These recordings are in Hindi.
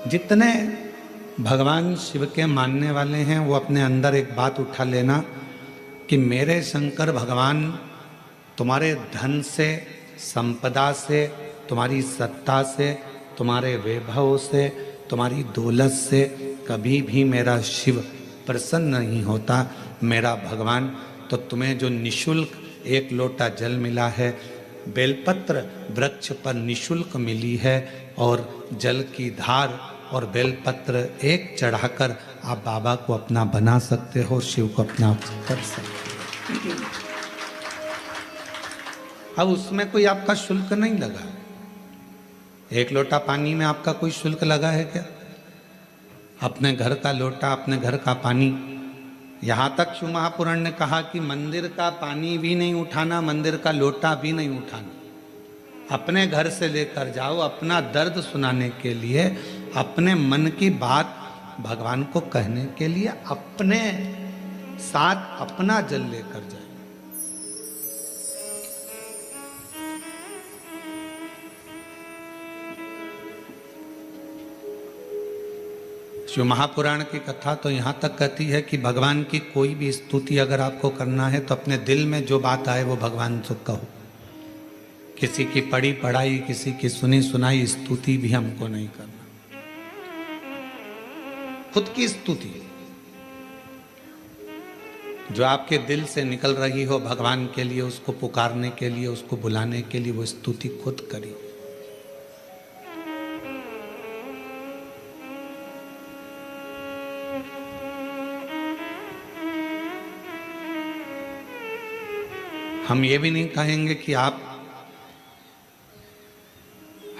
जितने भगवान शिव के मानने वाले हैं वो अपने अंदर एक बात उठा लेना कि मेरे शंकर भगवान तुम्हारे धन से, संपदा से, तुम्हारी सत्ता से, तुम्हारे वैभव से, तुम्हारी दौलत से कभी भी मेरा शिव प्रसन्न नहीं होता। मेरा भगवान तो तुम्हें जो निशुल्क एक लोटा जल मिला है, बेलपत्र वृक्ष पर निशुल्क मिली है, और जल की धार और बेलपत्र एक चढ़ाकर आप बाबा को अपना बना सकते हो, शिव को अपना कर सकते हो। अब उसमें कोई आपका शुल्क नहीं लगा। एक लोटा पानी में आपका कोई शुल्क लगा है क्या? अपने घर का लोटा, अपने घर का पानी। यहाँ तक शिव महापुराण ने कहा कि मंदिर का पानी भी नहीं उठाना, मंदिर का लोटा भी नहीं उठाना, अपने घर से लेकर जाओ, अपना दर्द सुनाने के लिए, अपने मन की बात भगवान को कहने के लिए अपने साथ अपना जल लेकर जाए। शिव महापुराण की कथा तो यहाँ तक कहती है कि भगवान की कोई भी स्तुति अगर आपको करना है तो अपने दिल में जो बात आए वो भगवान से कहो। किसी की पढ़ी पढ़ाई, किसी की सुनी सुनाई स्तुति भी हमको नहीं करना। खुद की स्तुति जो आपके दिल से निकल रही हो भगवान के लिए, उसको पुकारने के लिए, उसको बुलाने के लिए, वो स्तुति खुद करिए। हम ये भी नहीं कहेंगे कि आप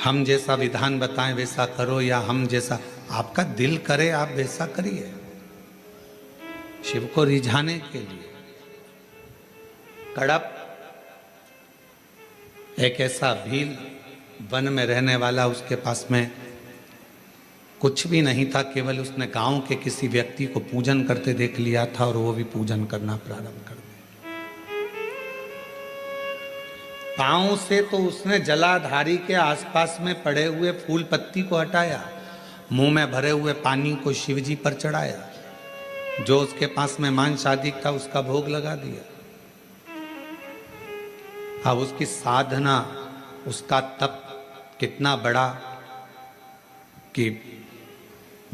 हम जैसा विधान बताएं वैसा करो, या हम जैसा आपका दिल करे आप वैसा करिए। शिव को रिझाने के लिए कड़प एक ऐसा भील वन में रहने वाला, उसके पास में कुछ भी नहीं था, केवल उसने गांव के किसी व्यक्ति को पूजन करते देख लिया था और वो भी पूजन करना प्रारंभ कर दिया। पांव से तो उसने जलाधारी के आसपास में पड़े हुए फूल पत्ती को हटाया, मुंह में भरे हुए पानी को शिवजी पर चढ़ाया, जो उसके पास में मांस आदि था उसका भोग लगा दिया। अब उसकी साधना, उसका तप कितना बड़ा कि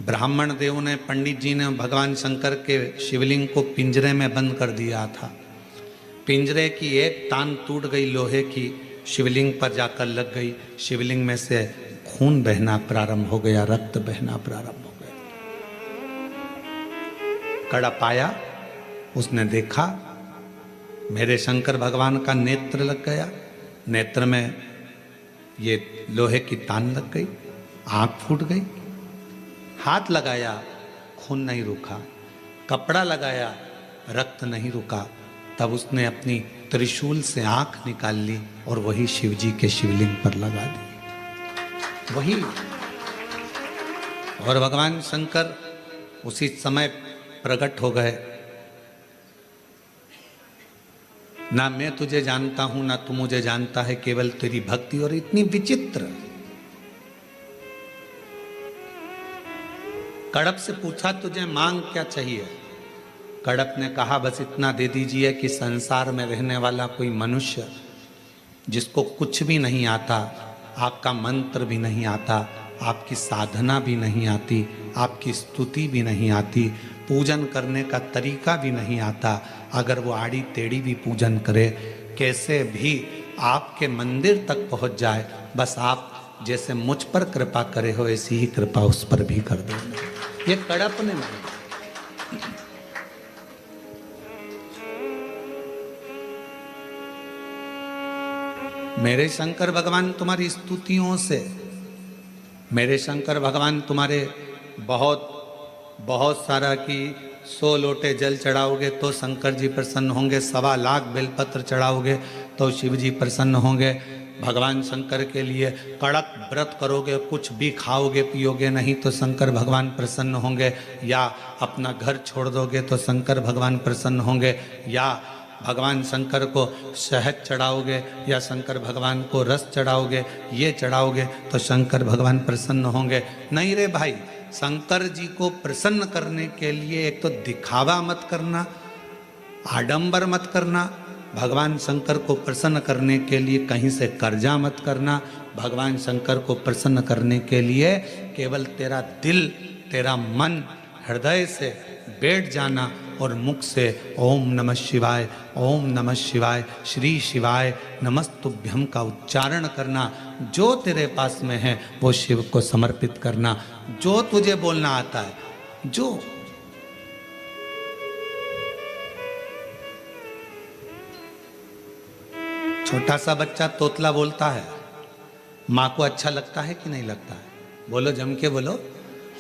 ब्राह्मण देव ने, पंडित जी ने भगवान शंकर के शिवलिंग को पिंजरे में बंद कर दिया था। पिंजरे की एक तान टूट गई लोहे की, शिवलिंग पर जाकर लग गई। शिवलिंग में से खून बहना प्रारंभ हो गया, रक्त बहना प्रारंभ हो गया। कड़प आया, उसने देखा मेरे शंकर भगवान का नेत्र लग गया, नेत्र में ये लोहे की तान लग गई, आंख फूट गई। हाथ लगाया, खून नहीं रुका, कपड़ा लगाया, रक्त नहीं रुका। तब उसने अपनी त्रिशूल से आंख निकाल ली और वही शिवजी के शिवलिंग पर लगा दी, वही। और भगवान शंकर उसी समय प्रकट हो गए। ना मैं तुझे जानता हूं, ना तू मुझे जानता है, केवल तेरी भक्ति। और इतनी विचित्र। कड़प से पूछा तुझे मांग क्या चाहिए? कड़प ने कहा बस इतना दे दीजिए कि संसार में रहने वाला कोई मनुष्य जिसको कुछ भी नहीं आता, आपका मंत्र भी नहीं आता, आपकी साधना भी नहीं आती, आपकी स्तुति भी नहीं आती, पूजन करने का तरीका भी नहीं आता, अगर वो आड़ी टेढ़ी भी पूजन करे, कैसे भी आपके मंदिर तक पहुंच जाए, बस आप जैसे मुझ पर कृपा करे हो ऐसी ही कृपा उस पर भी कर दो। ये कड़प ने मांगा। मेरे शंकर भगवान तुम्हारी स्तुतियों से, मेरे शंकर भगवान तुम्हारे बहुत सारा कि 100 लोटे जल चढ़ाओगे तो शंकर जी प्रसन्न होंगे, 1.25 लाख बेलपत्र चढ़ाओगे तो शिव जी प्रसन्न होंगे। भगवान शंकर के लिए कड़क व्रत करोगे, कुछ भी खाओगे पियोगे नहीं तो शंकर भगवान प्रसन्न होंगे, या अपना घर छोड़ दोगे तो शंकर भगवान प्रसन्न होंगे, या भगवान शंकर को शहद चढ़ाओगे या शंकर भगवान को रस चढ़ाओगे, ये चढ़ाओगे तो शंकर भगवान प्रसन्न होंगे। नहीं रे भाई, शंकर जी को प्रसन्न करने के लिए एक तो दिखावा मत करना, आडंबर मत करना। भगवान शंकर को प्रसन्न करने के लिए कहीं से कर्जा मत करना। भगवान शंकर को प्रसन्न करने के लिए केवल तेरा दिल, तेरा मन हृदय से बैठ जाना और मुख से ओम नमः शिवाय, ओम नमः शिवाय, श्री शिवाय नमस्तुभ्यम का उच्चारण करना। जो तेरे पास में है वो शिव को समर्पित करना, जो तुझे बोलना आता है। जो छोटा सा बच्चा तोतला बोलता है, माँ को अच्छा लगता है कि नहीं लगता है? बोलो, जम के बोलो,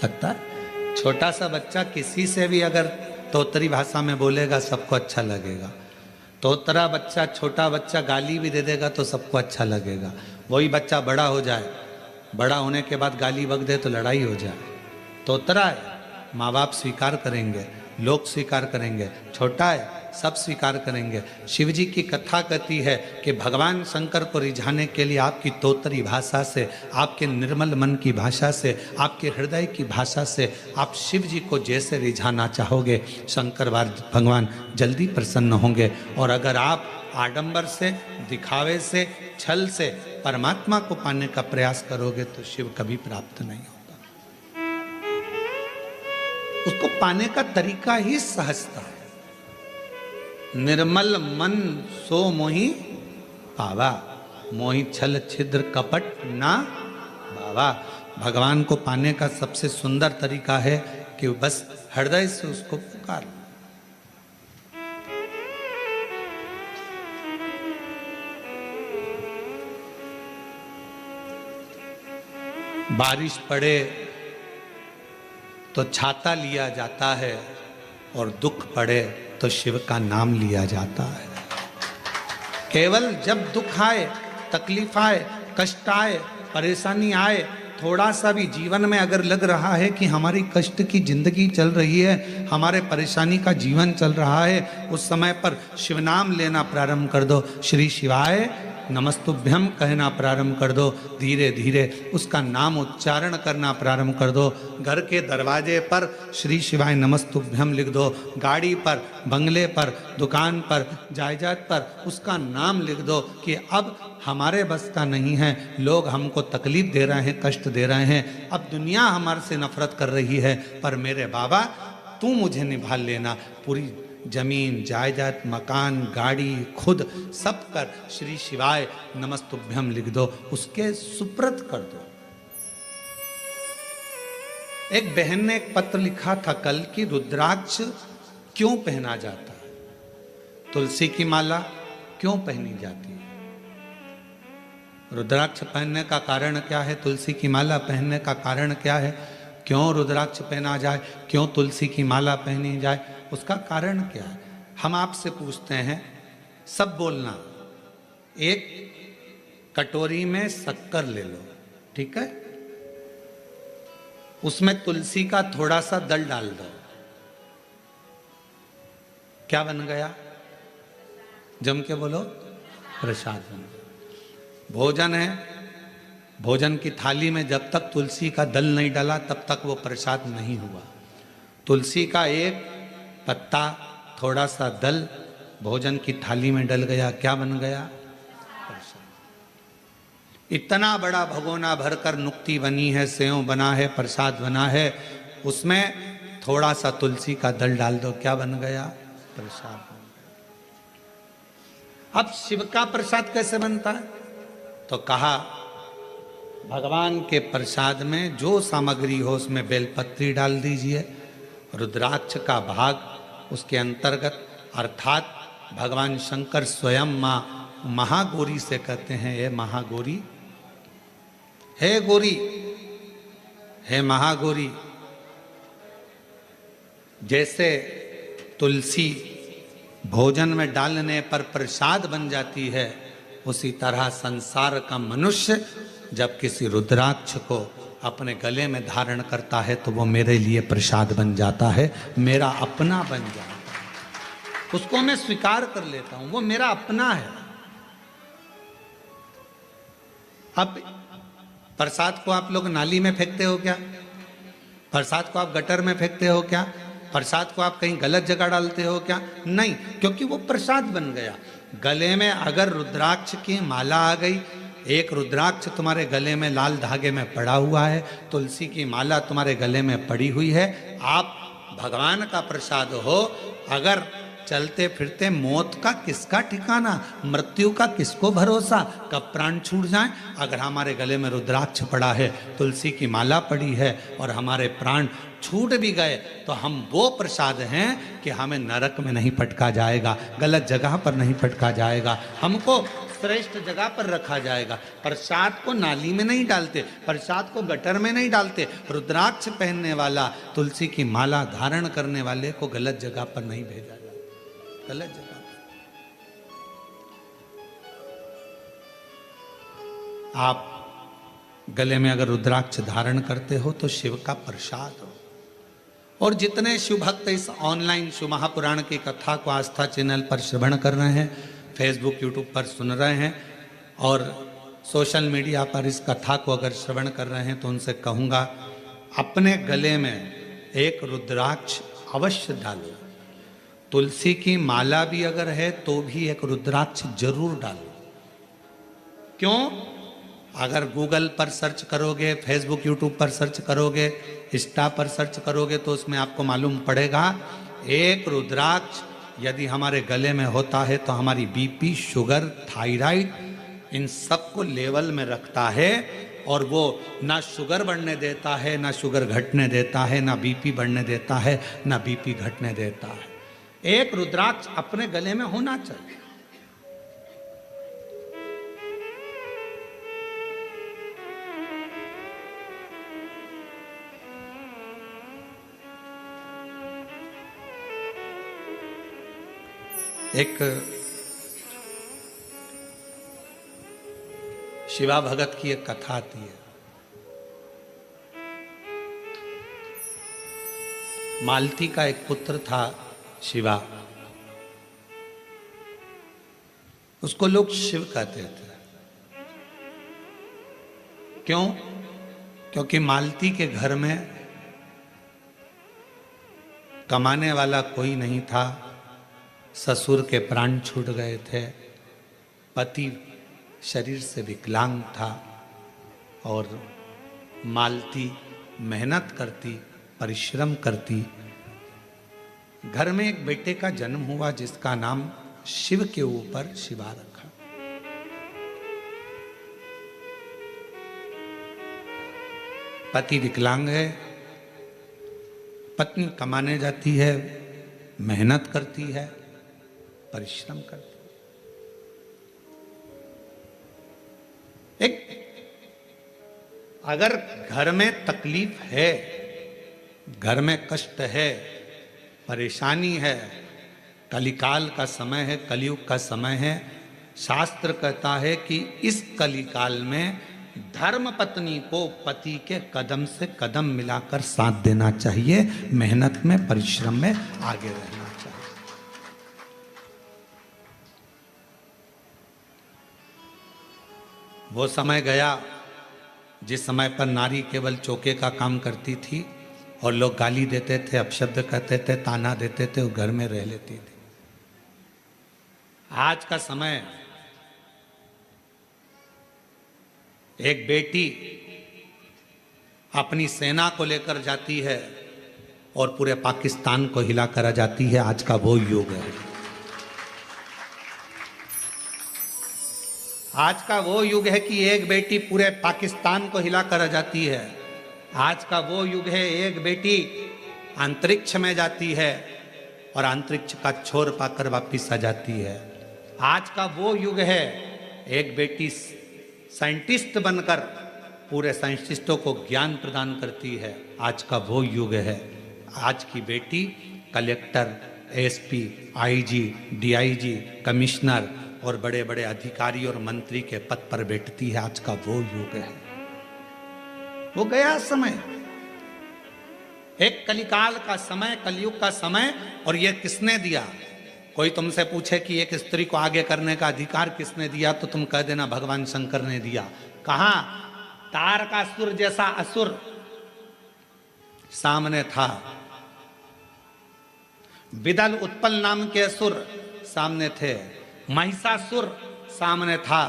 लगता है। छोटा सा बच्चा किसी से भी अगर तोतरी भाषा में बोलेगा सबको अच्छा लगेगा। तोतरा बच्चा, छोटा बच्चा गाली भी दे देगा तो सबको अच्छा लगेगा। वही बच्चा बड़ा हो जाए, बड़ा होने के बाद गाली बक दे तो लड़ाई हो जाए। तोतरा है, माँ बाप स्वीकार करेंगे, लोग स्वीकार करेंगे। छोटा है, सब स्वीकार करेंगे। शिव जी की कथा कहती है कि भगवान शंकर को रिझाने के लिए आपकी तोतरी भाषा से, आपके निर्मल मन की भाषा से, आपके हृदय की भाषा से आप शिव जी को जैसे रिझाना चाहोगे, शंकर भगवान जल्दी प्रसन्न होंगे। और अगर आप आडंबर से, दिखावे से, छल से परमात्मा को पाने का प्रयास करोगे तो शिव कभी प्राप्त नहीं होगा। उसको पाने का तरीका ही सहजता है। निर्मल मन सो मोहि पावा, मोहि छल छिद्र कपट ना बावा। भगवान को पाने का सबसे सुंदर तरीका है कि बस हृदय से उसको पुकार। बारिश पड़े तो छाता लिया जाता है और दुख पड़े तो शिव का नाम लिया जाता है। केवल जब दुख आए, तकलीफ आए, कष्ट आए, परेशानी आए, थोड़ा सा भी जीवन में अगर लग रहा है कि हमारी कष्ट की जिंदगी चल रही है, हमारे परेशानी का जीवन चल रहा है, उस समय पर शिव नाम लेना प्रारंभ कर दो। श्री शिवाय नमस्तुभ्यम कहना प्रारंभ कर दो। धीरे धीरे उसका नाम उच्चारण करना प्रारंभ कर दो। घर के दरवाजे पर श्री शिवाय नमस्तुभ्यम लिख दो। गाड़ी पर, बंगले पर, दुकान पर, जायदाद पर उसका नाम लिख दो कि अब हमारे बस का नहीं है, लोग हमको तकलीफ दे रहे हैं, कष्ट दे रहे हैं, अब दुनिया हमारे से नफरत कर रही है, पर मेरे बाबा तू मुझे निभा लेना। पूरी जमीन, जायदाद, मकान, गाड़ी, खुद सब कर श्री शिवाय नमस्तुभ्यम लिख दो, उसके सुप्रत कर दो। एक बहन ने एक पत्र लिखा था कल कि रुद्राक्ष क्यों पहना जाता है, तुलसी की माला क्यों पहनी जाती है? रुद्राक्ष पहनने का कारण क्या है? तुलसी की माला पहनने का कारण क्या है? क्यों रुद्राक्ष पहना जाए, क्यों तुलसी की माला पहनी जाए, उसका कारण क्या है? हम आपसे पूछते हैं, सब बोलना। एक कटोरी में शक्कर ले लो, ठीक है, उसमें तुलसी का थोड़ा सा दल डाल दो, क्या बन गया? जम के बोलो, प्रसाद बन गया। भोजन है, भोजन की थाली में जब तक तुलसी का दल नहीं डाला तब तक वो प्रसाद नहीं हुआ। तुलसी का एक पत्ता, थोड़ा सा दल भोजन की थाली में डल गया, क्या बन गया? प्रसाद। इतना बड़ा भगोना भरकर नुक्ति बनी है, सेव बना है, प्रसाद बना है, उसमें थोड़ा सा तुलसी का दल डाल दो, क्या बन गया? प्रसाद बन गया। अब शिव का प्रसाद कैसे बनता है? तो कहा भगवान के प्रसाद में जो सामग्री हो उसमें बेलपत्री डाल दीजिए, रुद्राक्ष का भाग उसके अंतर्गत, अर्थात भगवान शंकर स्वयं माँ महागौरी से कहते हैं, हे महागौरी, हे गौरी, हे महागौरी। जैसे तुलसी भोजन में डालने पर प्रसाद बन जाती है, उसी तरह संसार का मनुष्य जब किसी रुद्राक्ष को अपने गले में धारण करता है तो वो मेरे लिए प्रसाद बन जाता है, मेरा अपना बन जाता है। उसको मैं स्वीकार कर लेता हूं, वो मेरा अपना है। अब प्रसाद को आप लोग नाली में फेंकते हो क्या? प्रसाद को आप गटर में फेंकते हो क्या? प्रसाद को आप कहीं गलत जगह डालते हो क्या? नहीं, क्योंकि वो प्रसाद बन गया। गले में अगर रुद्राक्ष की माला आ गई, एक रुद्राक्ष तुम्हारे गले में लाल धागे में पड़ा हुआ है, तुलसी की माला तुम्हारे गले में पड़ी हुई है, आप भगवान का प्रसाद हो। अगर चलते फिरते मौत का किसका ठिकाना, मृत्यु का किसको भरोसा, कब प्राण छूट जाए। अगर हमारे गले में रुद्राक्ष पड़ा है, तुलसी की माला पड़ी है और हमारे प्राण छूट भी गए, तो हम वो प्रसाद हैं कि हमें नरक में नहीं पटका जाएगा, गलत जगह पर नहीं पटका जाएगा, हमको श्रेष्ठ जगह पर रखा जाएगा। प्रसाद को नाली में नहीं डालते, प्रसाद को गटर में नहीं डालते। रुद्राक्ष पहनने वाला, तुलसी की माला धारण करने वाले को गलत जगह पर नहीं भेजा जाता, गलत जगह पर। आप गले में अगर रुद्राक्ष धारण करते हो तो शिव का प्रसाद हो। और जितने शिव भक्त इस ऑनलाइन शिव महापुराण की कथा को आस्था चैनल पर श्रवण कर रहे हैं, फेसबुक यूट्यूब पर सुन रहे हैं और सोशल मीडिया पर इस कथा को अगर श्रवण कर रहे हैं, तो उनसे कहूँगा अपने गले में एक रुद्राक्ष अवश्य डालो। तुलसी की माला भी अगर है तो भी एक रुद्राक्ष जरूर डालो। क्यों? अगर गूगल पर सर्च करोगे, फेसबुक यूट्यूब पर सर्च करोगे, इंस्टा पर सर्च करोगे, तो उसमें आपको मालूम पड़ेगा एक रुद्राक्ष यदि हमारे गले में होता है तो हमारी बीपी, शुगर, थायराइड, इन सब को लेवल में रखता है। और वो ना शुगर बढ़ने देता है, ना शुगर घटने देता है, ना बीपी बढ़ने देता है, ना बीपी घटने देता है। एक रुद्राक्ष अपने गले में होना चाहिए। एक शिवा भगत की एक कथा आती है। मालती का एक पुत्र था शिवा, उसको लोग शिव कहते थे। क्यों? क्योंकि मालती के घर में कमाने वाला कोई नहीं था, ससुर के प्राण छूट गए थे, पति शरीर से विकलांग था और मालती मेहनत करती, परिश्रम करती। घर में एक बेटे का जन्म हुआ जिसका नाम शिव के ऊपर शिवा रखा। पति विकलांग है, पत्नी कमाने जाती है, मेहनत करती है, परिश्रम करती है। एक अगर घर में तकलीफ है, घर में कष्ट है, परेशानी है, कलिकाल का समय है, कलयुग का समय है, शास्त्र कहता है कि इस कलिकाल में धर्म पत्नी को पति के कदम से कदम मिलाकर साथ देना चाहिए, मेहनत में, परिश्रम में आगे रहना चाहिए। वो समय गया जिस समय पर नारी केवल चौके का काम करती थी और लोग गाली देते थे, अपशब्द कहते थे, ताना देते थे, वो घर में रह लेती थी। आज का समय एक बेटी अपनी सेना को लेकर जाती है और पूरे पाकिस्तान को हिला कर आ जाती है। आज का वो युग है, आज का वो युग है कि एक बेटी पूरे पाकिस्तान को हिला कर आ जाती है। आज का वो युग है एक बेटी अंतरिक्ष में जाती है और अंतरिक्ष का छोर पाकर वापिस आ जाती है। आज का वो युग है एक बेटी साइंटिस्ट बनकर पूरे साइंटिस्टों को ज्ञान प्रदान करती है। आज का वो युग है, आज की बेटी collector, SP, IG, DIG, commissioner और बड़े बड़े अधिकारी और मंत्री के पद पर बैठती है। आज का वो युग है, वो गया समय, एक कलिकाल का समय, कलयुग का समय। और ये किसने दिया? कोई तुमसे पूछे कि एक स्त्री को आगे करने का अधिकार किसने दिया, तो तुम कह देना भगवान शंकर ने दिया। कहां? तारकासुर जैसा असुर सामने था, विदल उत्पल नाम के असुर सामने थे, महिषासुर सामने था,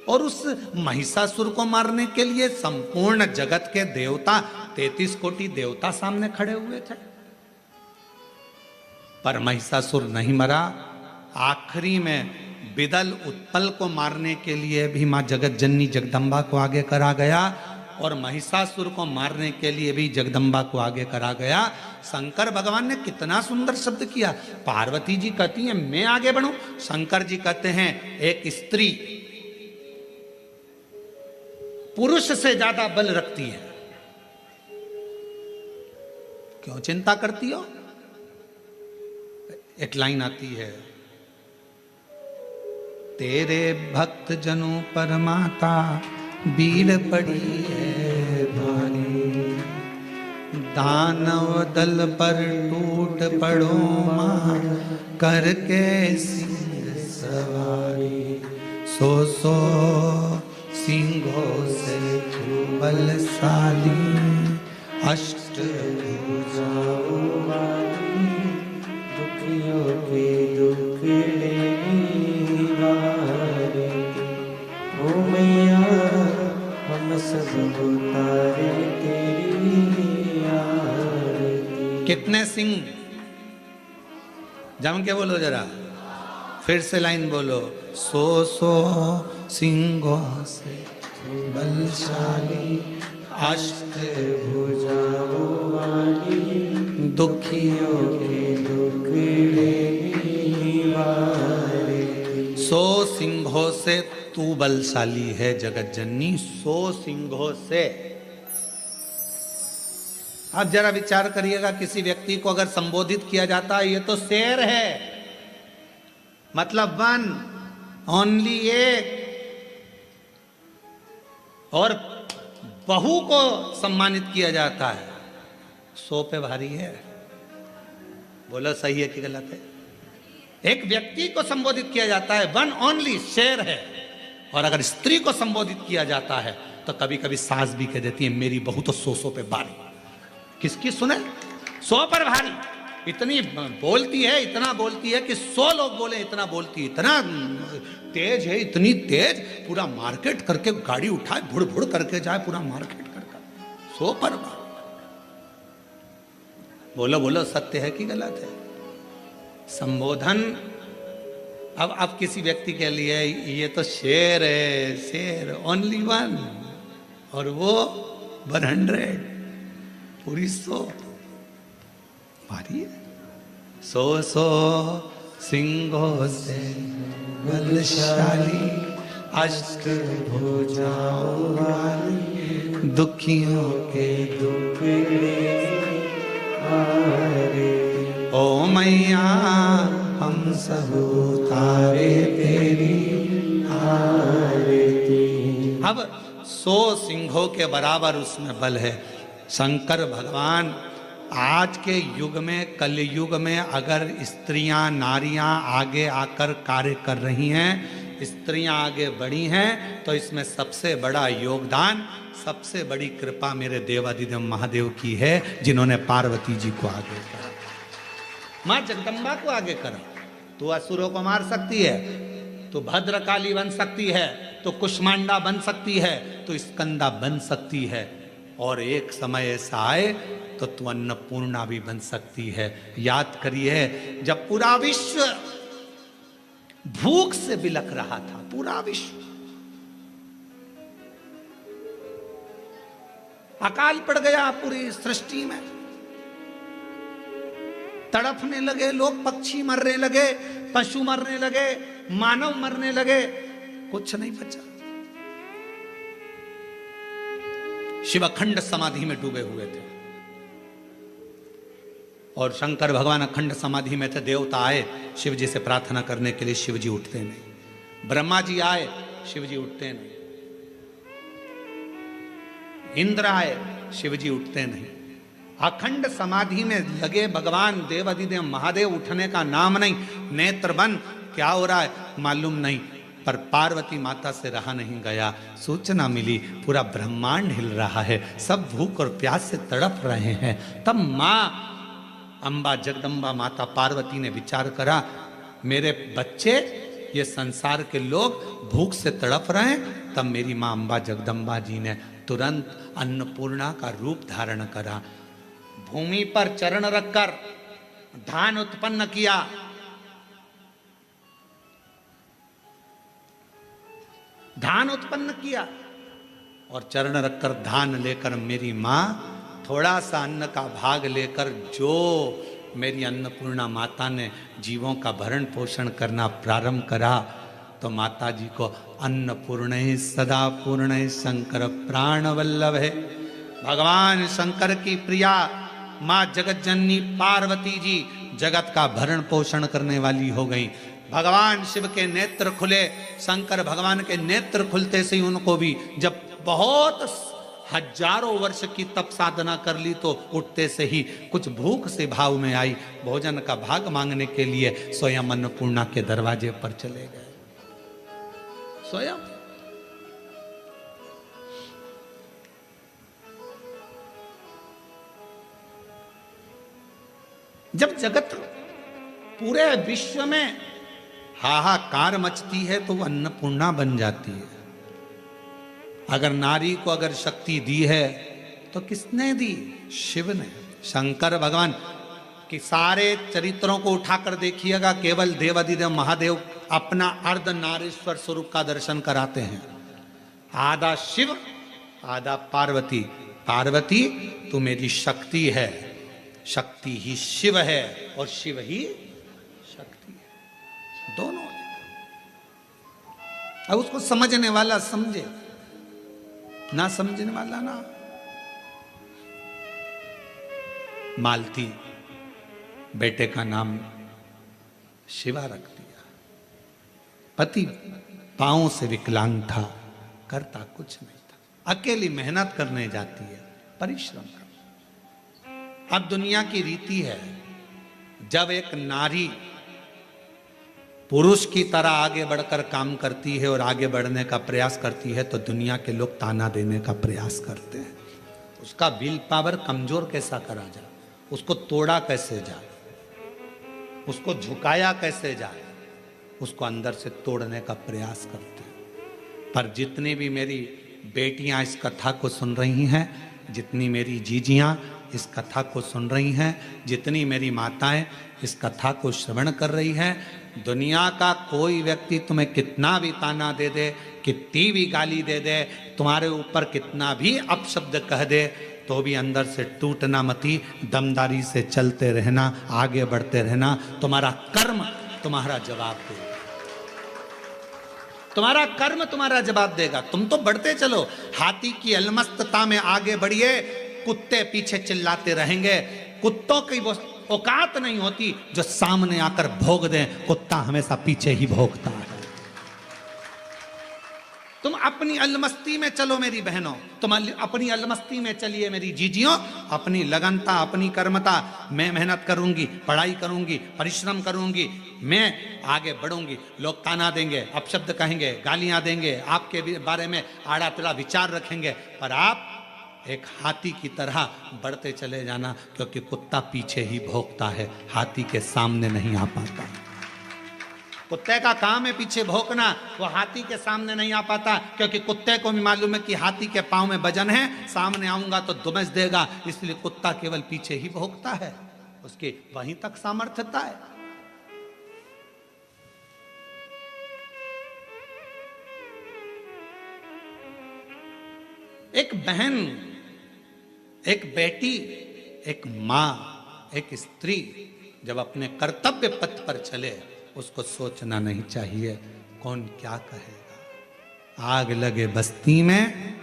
और उस महिषासुर को मारने के लिए संपूर्ण जगत के देवता 33 कोटि देवता सामने खड़े हुए थे, पर महिषासुर नहीं मरा। आखिरी में विदल उत्पल को मारने के लिए भी मां जगत जननी जगदम्बा को आगे करा गया, और महिषासुर को मारने के लिए भी जगदम्बा को आगे करा गया। शंकर भगवान ने कितना सुंदर शब्द किया। पार्वती जी कहती हैं मैं आगे बढ़ूं, शंकर जी कहते हैं एक स्त्री पुरुष से ज्यादा बल रखती है, क्यों चिंता करती हो? एक लाइन आती है, तेरे भक्त जनों पर माता वीर पड़ी है भारी, दानव दल पर टूट पड़ो मां करके सिंह सवारी, सो सिंहों से बलशाली, अष्ट भुजाओं वाली, दुखियों के दुख लेने वाली, ओ मैया हम सब उतारे तेरी आरती। कितने सिंह? जम के बोलो जरा, फिर से लाइन बोलो, सो सिंहों से बलशाली, अष्ट भुजाओं वाली, दुखियों के दुख लेने वाली, 100 सिंहों से तू बलशाली है जगत जननी, 100 सिंहों से। आप जरा विचार करिएगा, किसी व्यक्ति को अगर संबोधित किया जाता है ये तो शेर है, मतलब वन ओनली एक, और बहू को सम्मानित किया जाता है 100 पे भारी है। बोलो सही है कि गलत है? एक व्यक्ति को संबोधित किया जाता है वन ओनली, शेर है, और अगर स्त्री को संबोधित किया जाता है तो कभी कभी सास भी कह देती है मेरी बहू तो 100 पे भारी। किसकी सुने? 100 पर भारी। इतनी बोलती है, इतना बोलती है कि 100 लोग बोले इतना बोलती है, इतना तेज है, इतनी तेज, पूरा मार्केट करके गाड़ी उठाए भुड़ भुड़ करके जाए, पूरा मार्केट करके 100 पर भारी। बोलो बोलो सत्य है कि गलत है? संबोधन अब किसी व्यक्ति के लिए ये तो शेर है, शेर ओनली वन, और वो 100 पूरी 100 भारी है। 100 सिंहों से बलशाली, अष्ट भुजाओं वाली, दुखियों के दुख हारे, ओ मैया हम सब उतारे तेरी आरती। अब 100 सिंहों के बराबर उसमें बल है। शंकर भगवान आज के युग में, कलयुग में अगर स्त्रियां नारियां आगे आकर कार्य कर रही हैं, स्त्रियां आगे बढ़ी हैं, तो इसमें सबसे बड़ा योगदान, सबसे बड़ी कृपा मेरे देवादिदेव महादेव की है, जिन्होंने पार्वती जी को आगे करा, मां जगदम्बा को आगे करा। तू असुरों को मार सकती है, तो भद्रकाली बन सकती है, तो कुष्मांडा बन सकती है, तो स्कंदा बन सकती है, और एक समय ऐसा आए तो तू अन्नपूर्णा भी बन सकती है। याद करिए जब पूरा विश्व भूख से बिलख रहा था, पूरा विश्व, अकाल पड़ गया पूरी सृष्टि में, तड़पने लगे लोग, पक्षी मरने लगे, पशु मरने लगे, मानव मरने लगे, कुछ नहीं बचा। शिव अखंड समाधि में डूबे हुए थे, और शंकर भगवान अखंड समाधि में थे। देवता आए शिव जी से प्रार्थना करने के लिए, शिव जी उठते नहीं। ब्रह्मा जी आए, शिव जी उठते नहीं। इंद्र आए, शिव जी उठते नहीं। अखंड समाधि में लगे भगवान देवाधिदेव महादेव, उठने का नाम नहीं, नेत्र बंद, क्या हो रहा है मालूम नहीं, पर पार्वती माता से रहा नहीं गया। सूचना मिली पूरा ब्रह्मांड हिल रहा है, सब भूख और प्यास से तड़प रहे हैं। तब माँ अम्बा जगदम्बा माता पार्वती ने विचार करा, मेरे बच्चे ये संसार के लोग भूख से तड़प रहे हैं। तब मेरी माँ अम्बा जगदम्बा जी ने तुरंत अन्नपूर्णा का रूप धारण करा, भूमि पर चरण रखकर धान उत्पन्न किया। धान उत्पन्न किया और चरण रखकर धान लेकर मेरी माँ थोड़ा सा अन्न का भाग लेकर, जो मेरी अन्नपूर्णा माता ने जीवों का भरण पोषण करना प्रारंभ करा, तो माता जी को अन्नपूर्ण सदा पूर्ण शंकर प्राण वल्लभ है। भगवान शंकर की प्रिया माँ जगत जननी पार्वती जी जगत का भरण पोषण करने वाली हो गई। भगवान शिव के नेत्र खुले, शंकर भगवान के नेत्र खुलते से ही उनको भी, जब बहुत हजारों वर्ष की तप साधना कर ली, तो उठते से ही कुछ भूख से भाव में आई, भोजन का भाग मांगने के लिए स्वयं अन्नपूर्णा के दरवाजे पर चले गए। स्वयं जब जगत पूरे विश्व में हाहाकार मचती है तो वो अन्नपूर्णा बन जाती है। अगर नारी को अगर शक्ति दी है तो किसने दी? शिव ने। शंकर भगवान के सारे चरित्रों को उठाकर देखिएगा, केवल देवाधिदेव महादेव अपना अर्ध नारीश्वर स्वरूप का दर्शन कराते हैं। आधा शिव आधा पार्वती। पार्वती तू मेरी शक्ति है, शक्ति ही शिव है और शिव ही शक्ति है, दोनों। अब उसको समझने वाला समझे, ना समझने वाला ना। मालती बेटे का नाम शिवा रख दिया। पति पांव से विकलांग था, करता कुछ नहीं था, अकेली मेहनत करने जाती है, परिश्रम कर। अब दुनिया की रीति है, जब एक नारी पुरुष की तरह आगे बढ़कर काम करती है और आगे बढ़ने का प्रयास करती है, तो दुनिया के लोग ताना देने का प्रयास करते हैं। उसका विल पावर कमजोर कैसा करा जाए, उसको तोड़ा कैसे जाए, उसको झुकाया कैसे जाए, उसको अंदर से तोड़ने का प्रयास करते हैं। पर जितनी भी मेरी बेटियां इस कथा को सुन रही हैं, जितनी मेरी जीजियां इस कथा को सुन रही हैं, जितनी मेरी माताएं इस कथा को श्रवण कर रही हैं, दुनिया का कोई व्यक्ति तुम्हें कितना भी ताना दे दे, कितनी भी गाली दे दे, तुम्हारे ऊपर कितना भी अपशब्द कह दे, तो भी अंदर से टूटना मती, दमदारी से चलते रहना, आगे बढ़ते रहना। तुम्हारा कर्म तुम्हारा जवाब देगा, तुम्हारा कर्म तुम्हारा जवाब देगा। तुम तो बढ़ते चलो, हाथी की अलमस्तता में आगे बढ़िए, कुत्ते पीछे चिल्लाते रहेंगे। कुत्तों की वो औकात नहीं होती जो सामने आकर भोग दें, कुत्ता हमेशा पीछे ही भोगता है। तुम अपनी अलमस्ती में चलो मेरी बहनों, तुम अपनी अलमस्ती में चलिए मेरी जीजियों, अपनी लगनता, अपनी कर्मता। मैं मेहनत करूंगी, पढ़ाई करूंगी, परिश्रम करूंगी, मैं आगे बढ़ूंगी। लोग ताना देंगे, अपशब्द कहेंगे, गालियां देंगे, आपके बारे में आड़ा टेढ़ा विचार रखेंगे, पर आप एक हाथी की तरह बढ़ते चले जाना, क्योंकि कुत्ता पीछे ही भौंकता है, हाथी के सामने नहीं आ पाता। कुत्ते का काम है पीछे भौंकना, वो हाथी के सामने नहीं आ पाता, क्योंकि कुत्ते को भी मालूम है कि हाथी के पांव में वजन है, सामने आऊंगा तो दुमस देगा, इसलिए कुत्ता केवल पीछे ही भौंकता है, उसके वहीं तक सामर्थ्यता है। एक बहन, एक बेटी, एक मां, एक स्त्री जब अपने कर्तव्य पथ पर चले, उसको सोचना नहीं चाहिए कौन क्या कहेगा। आग लगे बस्ती में,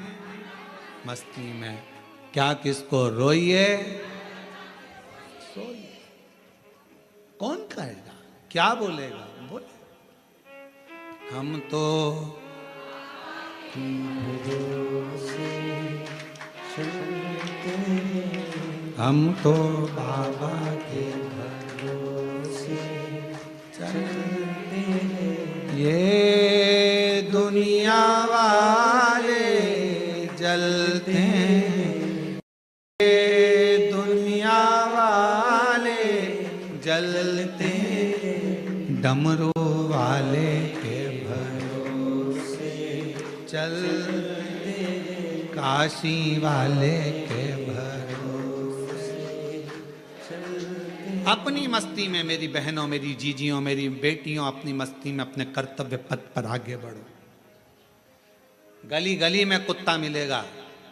मस्ती में, क्या किसको रोइए सोइए, कौन कहेगा, क्या बोलेगा, बोले। हम तो हम तो बाबा के भरोसे चलते हैं। ये दुनिया वाले जलते हैं, ये दुनिया वाले जलते हैं, डमरू वाले के भरोसे चलते हैं, काशी वाले के अपनी मस्ती में मेरी बहनों, मेरी जीजियों, मेरी बेटियों, अपनी मस्ती में अपने कर्तव्य पथ पर आगे बढ़ो। गली गली में कुत्ता मिलेगा,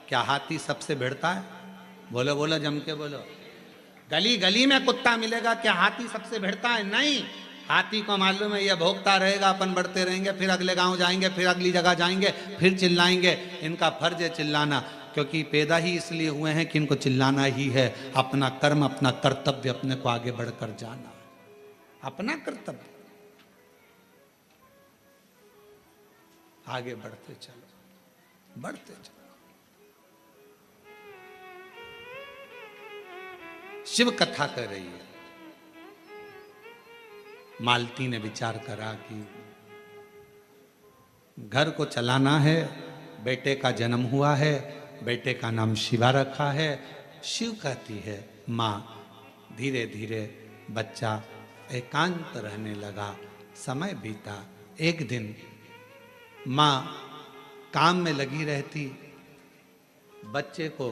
क्या हाथी सबसे भिड़ता है? बोलो बोलो, जम के बोलो। गली गली में कुत्ता मिलेगा, क्या हाथी सबसे भिड़ता है? नहीं। हाथी को मालूम है ये भोगता रहेगा, अपन बढ़ते रहेंगे, फिर अगले गांव जाएंगे, फिर अगली जगह जाएंगे, फिर चिल्लाएंगे। इनका फर्ज है चिल्लाना, क्योंकि पैदा ही इसलिए हुए हैं कि इनको चिल्लाना ही है। अपना कर्म, अपना कर्तव्य, अपने को आगे बढ़कर जाना, अपना कर्तव्य, आगे बढ़ते चलो, बढ़ते चलो। शिव कथा कर रही है। मालती ने विचार करा कि घर को चलाना है, बेटे का जन्म हुआ है, बेटे का नाम शिवा रखा है। शिव कहती है माँ। धीरे धीरे बच्चा एकांत रहने लगा, समय बीता। एक दिन माँ काम में लगी रहती, बच्चे को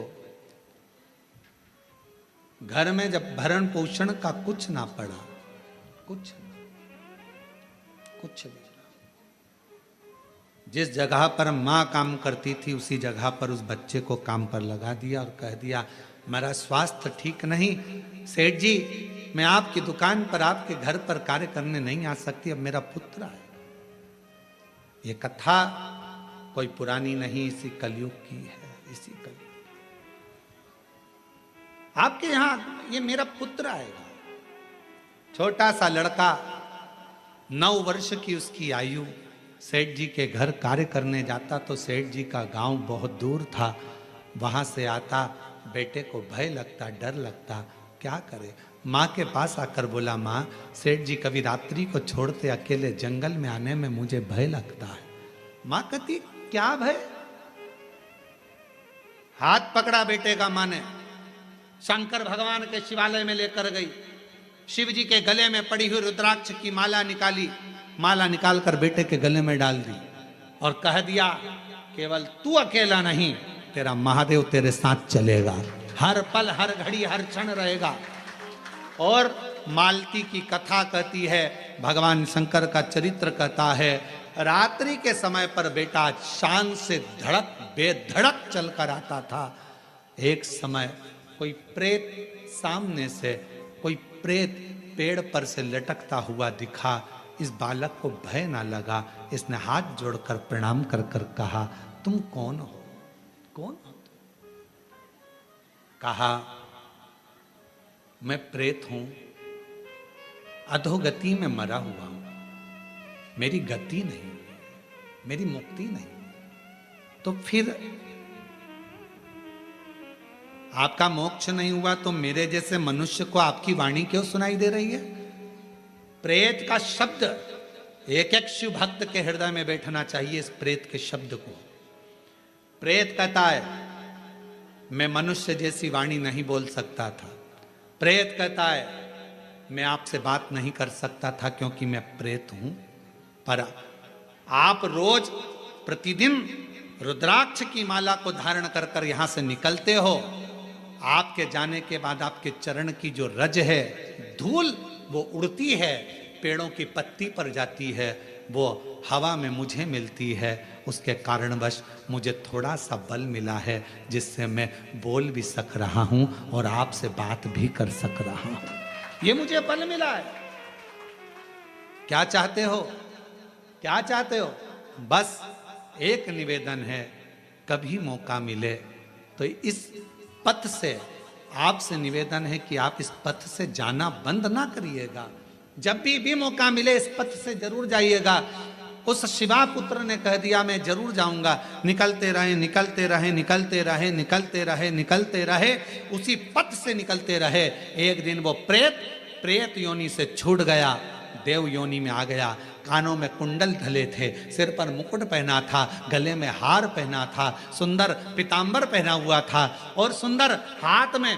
घर में जब भरण पोषण का कुछ ना पड़ा, कुछ भी, जिस जगह पर माँ काम करती थी उसी जगह पर उस बच्चे को काम पर लगा दिया और कह दिया मेरा स्वास्थ्य ठीक नहीं, सेठ जी मैं आपकी दुकान पर, आपके घर पर कार्य करने नहीं आ सकती, अब मेरा पुत्र है। ये कथा कोई पुरानी नहीं, इसी कलयुग की है, इसी कलयुग। आपके यहां ये मेरा पुत्र आएगा। छोटा सा लड़का, 9 वर्ष की उसकी आयु, सेठ जी के घर कार्य करने जाता तो सेठ जी का गांव बहुत दूर था। वहां से आता, बेटे को भय लगता, डर लगता, क्या करे। माँ के पास आकर बोला माँ, सेठ जी कभी रात्रि को छोड़ते अकेले जंगल में आने में मुझे भय लगता है। माँ कहती क्या भय? हाथ पकड़ा बेटे का माँ ने, शंकर भगवान के शिवालय में लेकर गई। शिव जी के गले में पड़ी हुई रुद्राक्ष की माला निकाली, माला निकालकर बेटे के गले में डाल दी और कह दिया केवल तू अकेला नहीं, तेरा महादेव तेरे साथ चलेगा, हर पल हर घड़ी हर क्षण रहेगा। और मालती की कथा कहती है, भगवान शंकर का चरित्र कहता है, रात्रि के समय पर बेटा शान से धड़क बेधड़क चलकर आता था। एक समय कोई प्रेत सामने से, कोई प्रेत पेड़ पर से लटकता हुआ दिखा। इस बालक को भय ना लगा, इसने हाथ जोड़कर प्रणाम कर कर कहा तुम कौन हो? कौन हो? कहा मैं प्रेत हूं, अधोगति में मरा हुआ हूं, मेरी गति नहीं, मेरी मुक्ति नहीं। तो फिर आपका मोक्ष नहीं हुआ तो मेरे जैसे मनुष्य को आपकी वाणी क्यों सुनाई दे रही है? प्रेत का शब्द एक एक शिव भक्त के हृदय में बैठना चाहिए। इस प्रेत के शब्द को, प्रेत कहता है मैं मनुष्य जैसी वाणी नहीं बोल सकता था। प्रेत कहता है मैं आपसे बात नहीं कर सकता था क्योंकि मैं प्रेत हूं, पर आप रोज प्रतिदिन रुद्राक्ष की माला को धारण कर कर यहां से निकलते हो। आपके जाने के बाद आपके चरण की जो रज है, धूल, वो उड़ती है, पेड़ों की पत्ती पर जाती है, वो हवा में मुझे मिलती है। उसके कारणवश मुझे थोड़ा सा बल मिला है जिससे मैं बोल भी सक रहा हूं और आपसे बात भी कर सक रहा हूं। ये मुझे बल मिला है। क्या चाहते हो? क्या चाहते हो? बस एक निवेदन है, कभी मौका मिले तो इस पथ से, आपसे निवेदन है कि आप इस पथ से जाना बंद ना करिएगा। जब भी मौका मिले इस पथ से जरूर जाइएगा। उस शिवा पुत्र ने कह दिया मैं जरूर जाऊंगा। निकलते रहे निकलते रहे निकलते रहे निकलते रहे निकलते रहे, उसी पथ से निकलते रहे। एक दिन वो प्रेत योनि से छूट गया, देव योनि में आ गया। कानों में कुंडल धले थे, सिर पर मुकुट पहना था, गले में हार पहना था, सुंदर पीतांबर पहना हुआ था और सुंदर हाथ में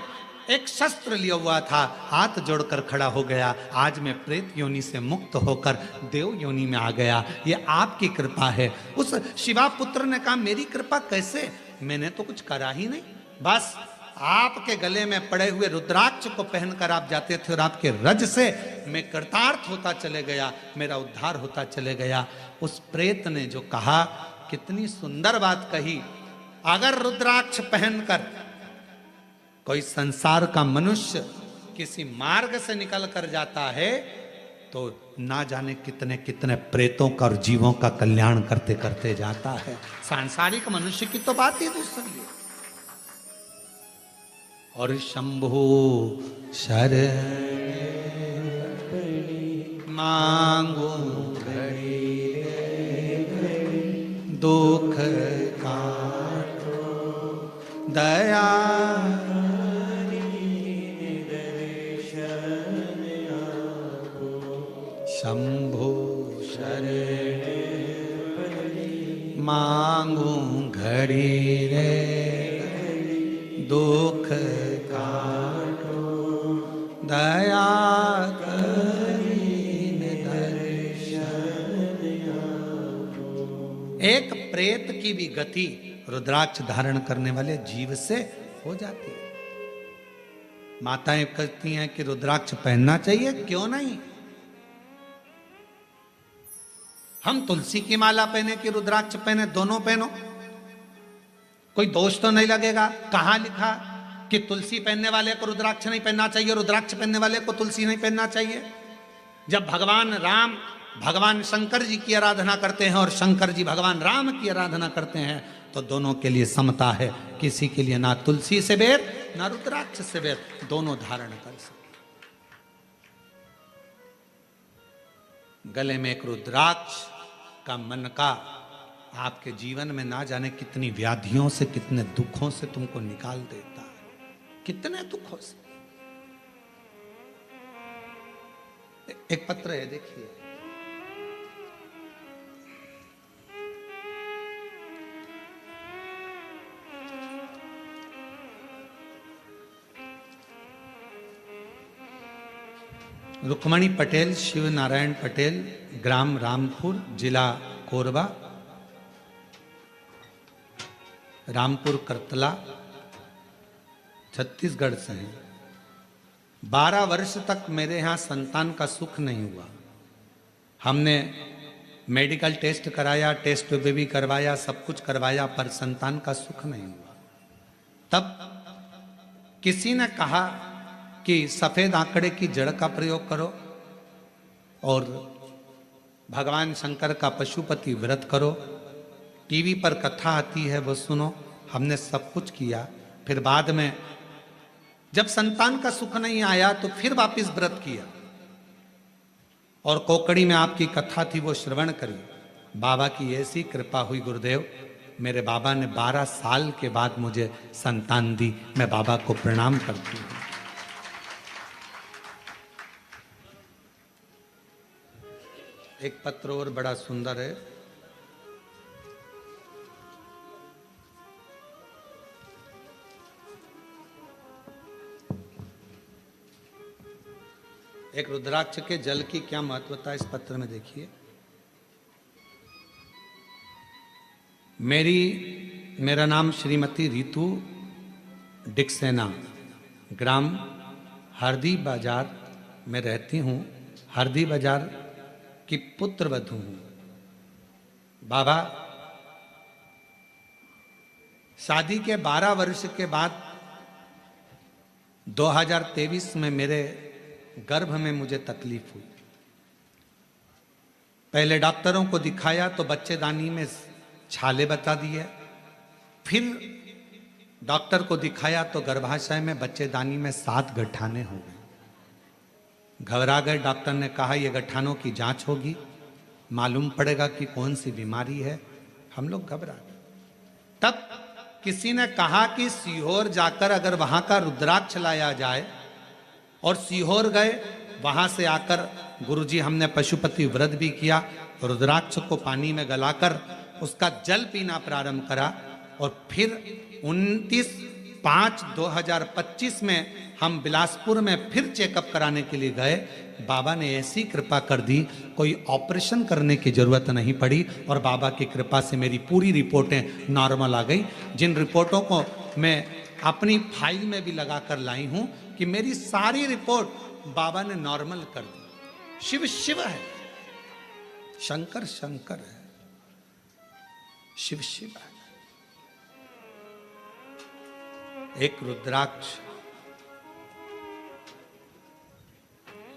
एक शस्त्र लिया हुआ था। हाथ जोड़कर खड़ा हो गया, आज मैं प्रेत योनि से मुक्त होकर देव योनि में आ गया, ये आपकी कृपा है। उस शिवा पुत्र ने कहा मेरी कृपा कैसे, मैंने तो कुछ करा ही नहीं, बस आपके गले में पड़े हुए रुद्राक्ष को पहनकर आप जाते थे और आपके रज से मैं कृतार्थ होता चले गया, मेरा उद्धार होता चले गया। उस प्रेत ने जो कहा, कितनी सुंदर बात कही। अगर रुद्राक्ष पहनकर कोई संसार का मनुष्य किसी मार्ग से निकल कर जाता है तो ना जाने कितने कितने प्रेतों का और जीवों का कल्याण करते करते जाता है। सांसारिक मनुष्य की तो बात ही दूसरी है। और शंभु शरण मांगो घड़ी दुख काटो दया शंभु शरण मांगू घड़ी रे दुख काटो दया करीन दर्शन आपो। एक प्रेत की भी गति रुद्राक्ष धारण करने वाले जीव से हो जाती है। माताएं कहती हैं कि रुद्राक्ष पहनना चाहिए, क्यों नहीं। हम तुलसी की माला पहने कि रुद्राक्ष पहने, दोनों पहनो, कोई दोष तो नहीं लगेगा। कहां लिखा कि तुलसी पहनने वाले को रुद्राक्ष नहीं पहनना चाहिए, रुद्राक्ष पहनने वाले को तुलसी नहीं पहनना चाहिए। जब भगवान राम भगवान शंकर जी की आराधना करते हैं और शंकर जी भगवान राम की आराधना करते हैं तो दोनों के लिए समता है। किसी के लिए ना तुलसी से बैर ना रुद्राक्ष से बैर, दोनों धारण कर सकते। गले में एक रुद्राक्ष का मन का आपके जीवन में ना जाने कितनी व्याधियों से, कितने दुखों से तुमको निकाल देता है, कितने दुखों से। एक पत्र है, देखिए। रुक्मणी पटेल, शिव नारायण पटेल, ग्राम रामपुर, जिला कोरबा, रामपुर करतला, छत्तीसगढ़ से हैं। 12 वर्ष तक मेरे यहाँ संतान का सुख नहीं हुआ। हमने मेडिकल टेस्ट कराया, टेस्ट बेबी करवाया, सब कुछ करवाया, पर संतान का सुख नहीं हुआ। तब किसी ने कहा कि सफेद आंकड़े की जड़ का प्रयोग करो और भगवान शंकर का पशुपति व्रत करो, टीवी पर कथा आती है वो सुनो। हमने सब कुछ किया, फिर बाद में जब संतान का सुख नहीं आया तो फिर वापस व्रत किया और कोकड़ी में आपकी कथा थी वो श्रवण करी। बाबा की ऐसी कृपा हुई गुरुदेव, मेरे बाबा ने 12 साल के बाद मुझे संतान दी। मैं बाबा को प्रणाम करती हूँ। एक पत्र और बड़ा सुंदर है। एक रुद्राक्ष के जल की क्या महत्वता है इस पत्र में देखिए। मेरा नाम श्रीमती रितु डिक्सेना, ग्राम हरदी बाजार में रहती हूँ। हरदी बाजार की पुत्र वधू हूँ। बाबा, शादी के 12 वर्ष के बाद 2023 में मेरे गर्भ में मुझे तकलीफ हुई। पहले डॉक्टरों को दिखाया तो बच्चेदानी में छाले बता दिए, फिर डॉक्टर को दिखाया तो गर्भाशय में बच्चेदानी में 7 गठाने हो गए। घबरा गए। डॉक्टर ने कहा यह गठानों की जांच होगी, मालूम पड़ेगा कि कौन सी बीमारी है। हम लोग घबरा गए। तब किसी ने कहा कि सीहोर जाकर अगर वहां का रुद्राक्ष लाया जाए, और सीहोर गए, वहां से आकर गुरुजी हमने पशुपति व्रत भी किया, रुद्राक्ष को पानी में गलाकर उसका जल पीना प्रारंभ करा, और फिर 29/5/2025 में हम बिलासपुर में फिर चेकअप कराने के लिए गए। बाबा ने ऐसी कृपा कर दी, कोई ऑपरेशन करने की जरूरत नहीं पड़ी, और बाबा की कृपा से मेरी पूरी रिपोर्टें नॉर्मल आ गई, जिन रिपोर्टों को मैं अपनी फाइल में भी लगा कर लाई हूं कि मेरी सारी रिपोर्ट बाबा ने नॉर्मल कर दी। शिव शिव है, शंकर शंकर है, शिव शिव है। एक रुद्राक्ष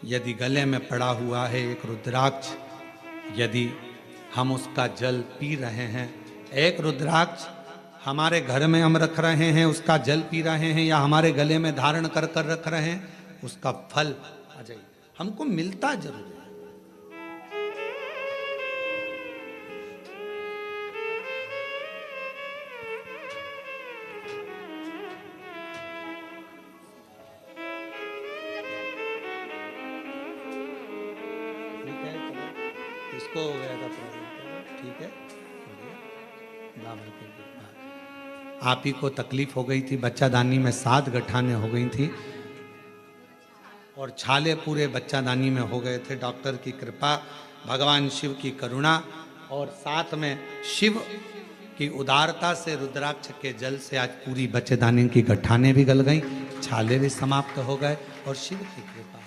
यदि गले में पड़ा हुआ है, एक रुद्राक्ष यदि हम उसका जल पी रहे हैं, एक रुद्राक्ष हमारे घर में हम रख रहे हैं, उसका जल पी रहे हैं, या हमारे गले में धारण कर कर रख रहे हैं, उसका फल आ जाए हमको मिलता जरूर है। इसको हो गया था प्रॉब्लम, ठीक है। आप ही को तकलीफ हो गई थी, बच्चादानी में 7 गठाने हो गई थी और छाले पूरे बच्चादानी में हो गए थे। डॉक्टर की कृपा, भगवान शिव की करुणा और साथ में शिव की उदारता से रुद्राक्ष के जल से आज पूरी बच्चेदानी की गठाने भी गल गई, छाले भी समाप्त हो गए, और शिव की कृपा।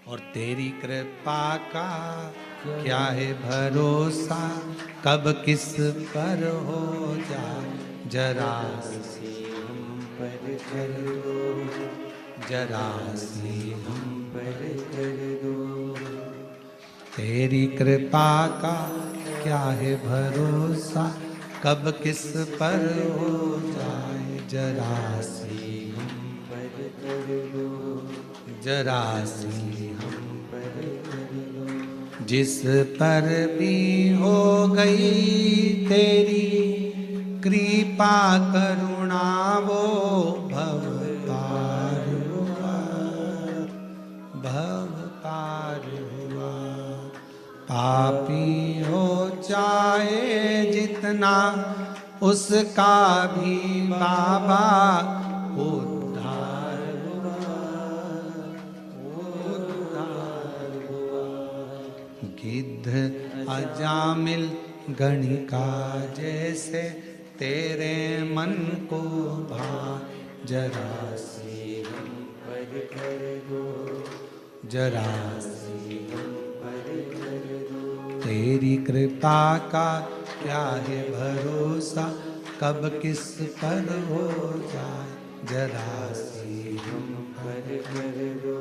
और तेरी कृपा का क्या है भरोसा, कब किस पर हो जाए, जरा सी हम पर कर दो, जरा सी हम पर कर दो। तेरी कृपा का क्या है भरोसा, कब किस पर हो जाए, जरा सी हम पर कर दो, जरा सी हम पर कर दो। जिस पर भी हो गई तेरी कृपा करुणा, वो भव पार हुआ, भव पार हुआ। पापी हो चाहे जितना, उसका भी बाबा उद्धार हुआ, उद्धार हुआ। गिद्ध अजामिल गणिका जैसे तेरे मन को भा, जरा सी हम पर कर दो, जरा सी हम पर कर दो। तेरी कृपा का क्या है भरोसा, कब किस पर हो जाए, जरा सी हम पर कर दो,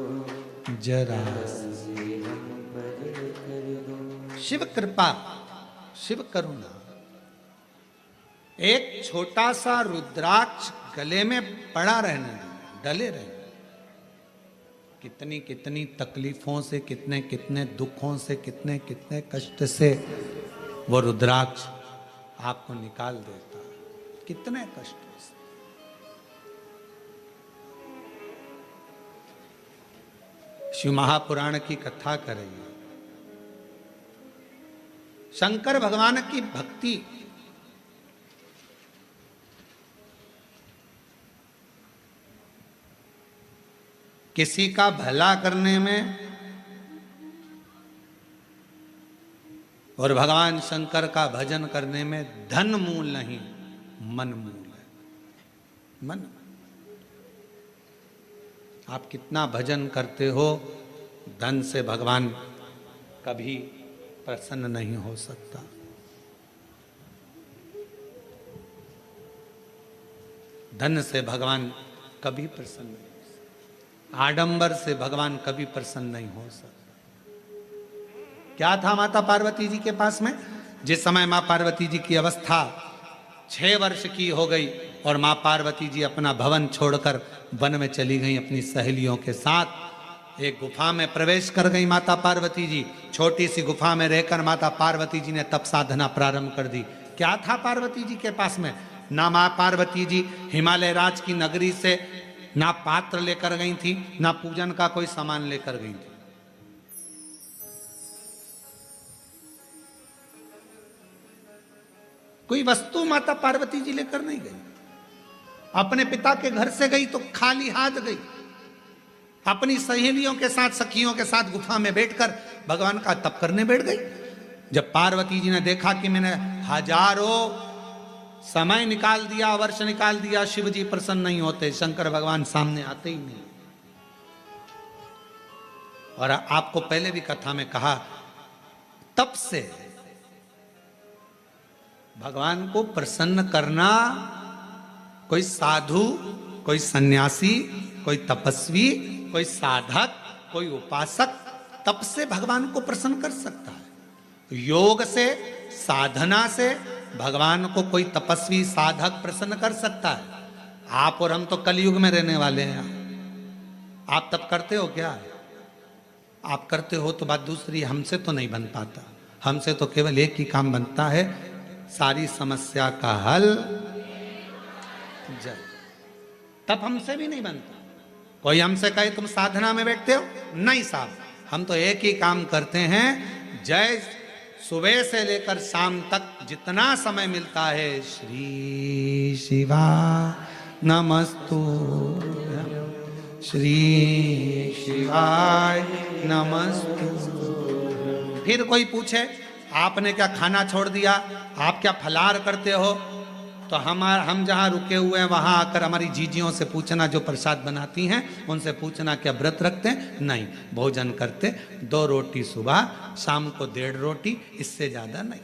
जरा सी हम पर कर दो। शिव कृपा, शिव करुणा। एक छोटा सा रुद्राक्ष गले में पड़ा रहने, डले रहने, कितनी कितनी तकलीफों से, कितने कितने दुखों से, कितने कितने कष्ट से वो रुद्राक्ष आपको निकाल देता, कितने कष्टों से। शिव महापुराण की कथा करेंगे। शंकर भगवान की भक्ति किसी का भला करने में और भगवान शंकर का भजन करने में धन मूल नहीं, मन मूल है। मन, आप कितना भजन करते हो, धन से भगवान कभी प्रसन्न नहीं हो सकता। धन से भगवान कभी प्रसन्न नहीं, आडंबर से भगवान कभी प्रसन्न नहीं हो सकता। क्या था माता पार्वती जी के पास में? जिस समय मां पार्वती जी की अवस्था 6 वर्ष की हो गई और मां पार्वती जी अपना भवन छोड़कर वन में चली गई अपनी सहेलियों के साथ, एक गुफा में प्रवेश कर गई माता पार्वती जी। छोटी सी गुफा में रहकर माता पार्वती जी ने तप साधना प्रारंभ कर दी। क्या था पार्वती जी के पास में? ना माँ पार्वती जी हिमालय राज की नगरी से ना पात्र लेकर गई थी, ना पूजन का कोई सामान लेकर गई थी। कोई वस्तु माता पार्वती जी लेकर नहीं गई। अपने पिता के घर से गई तो खाली हाथ गई। अपनी सहेलियों के साथ, सखियों के साथ गुफा में बैठकर भगवान का तप करने बैठ गई। जब पार्वती जी ने देखा कि मैंने हजारों समय निकाल दिया, वर्ष निकाल दिया, शिव जी प्रसन्न नहीं होते, शंकर भगवान सामने आते ही नहीं। और आपको पहले भी कथा में कहा, तप से भगवान को प्रसन्न करना कोई साधु, कोई सन्यासी, कोई तपस्वी, कोई साधक, कोई उपासक तप से भगवान को प्रसन्न कर सकता है। योग से, साधना से भगवान को कोई तपस्वी, साधक प्रसन्न कर सकता है। आप और हम तो कलयुग में रहने वाले हैं। आप तप करते हो क्या? आप करते हो तो बात दूसरी, हमसे तो नहीं बन पाता। हमसे तो केवल एक ही काम बनता है, सारी समस्या का हल जल। तब हमसे भी नहीं बनता। कोई हमसे कहे तुम साधना में बैठते हो, नहीं साहब, हम तो एक ही काम करते हैं। जय सुबह से लेकर शाम तक जितना समय मिलता है, श्री शिवा नमस्तु, श्री शिवाय नमस्तु। फिर कोई पूछे आपने क्या खाना छोड़ दिया, आप क्या फलाहार करते हो, तो हम जहाँ रुके हुए हैं वहाँ आकर हमारी जीजियों से पूछना, जो प्रसाद बनाती हैं उनसे पूछना क्या व्रत रखते हैं? नहीं, भोजन करते, 2 रोटी सुबह, शाम को 1.5 रोटी, इससे ज़्यादा नहीं।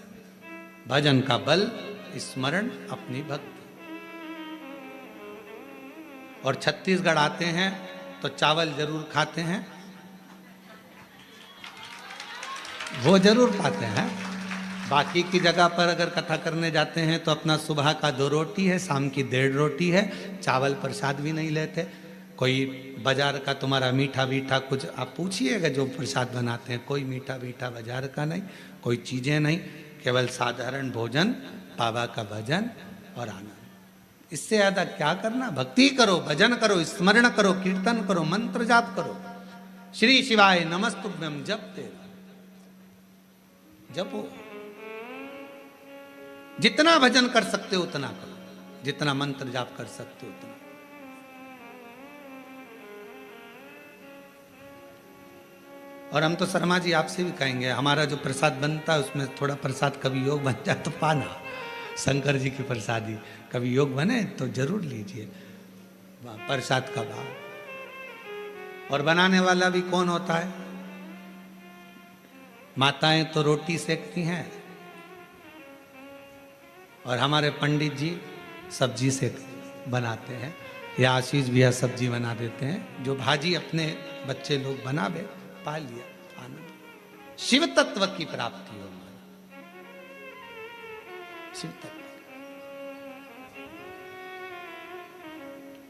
भजन का बल, स्मरण, अपनी भक्ति। और छत्तीसगढ़ आते हैं तो चावल जरूर खाते हैं, वो जरूर पाते हैं। बाकी की जगह पर अगर कथा करने जाते हैं तो अपना सुबह का 2 रोटी है, शाम की 1.5 रोटी है, चावल प्रसाद भी नहीं लेते। कोई बाजार का तुम्हारा मीठा मीठा कुछ आप पूछिएगा, जो प्रसाद बनाते हैं कोई मीठा मीठा बाजार का नहीं, कोई चीज़ें नहीं, केवल साधारण भोजन, बाबा का भजन और आनंद। इससे ज़्यादा क्या करना? भक्ति करो, भजन करो, स्मरण करो, कीर्तन करो, मंत्र जाप करो, श्री शिवाय नमस्तुभ्यम जपते जपो। जितना भजन कर सकते हो उतना करो, जितना मंत्र जाप कर सकते हो उतना। और हम तो शर्मा जी आपसे भी कहेंगे, हमारा जो प्रसाद बनता है उसमें थोड़ा प्रसाद कभी योग बन जाए तो पाना। शंकर जी की प्रसादी कभी योग बने तो जरूर लीजिए प्रसाद का भाव। और बनाने वाला भी कौन होता है? माताएं तो रोटी सेकती हैं और हमारे पंडित जी सब्जी से बनाते हैं, या आशीष भैया सब्जी बना देते हैं। जो भाजी अपने बच्चे लोग बनावे, पा लिया आनंद। शिव तत्व की प्राप्ति हो, शिव तत्व।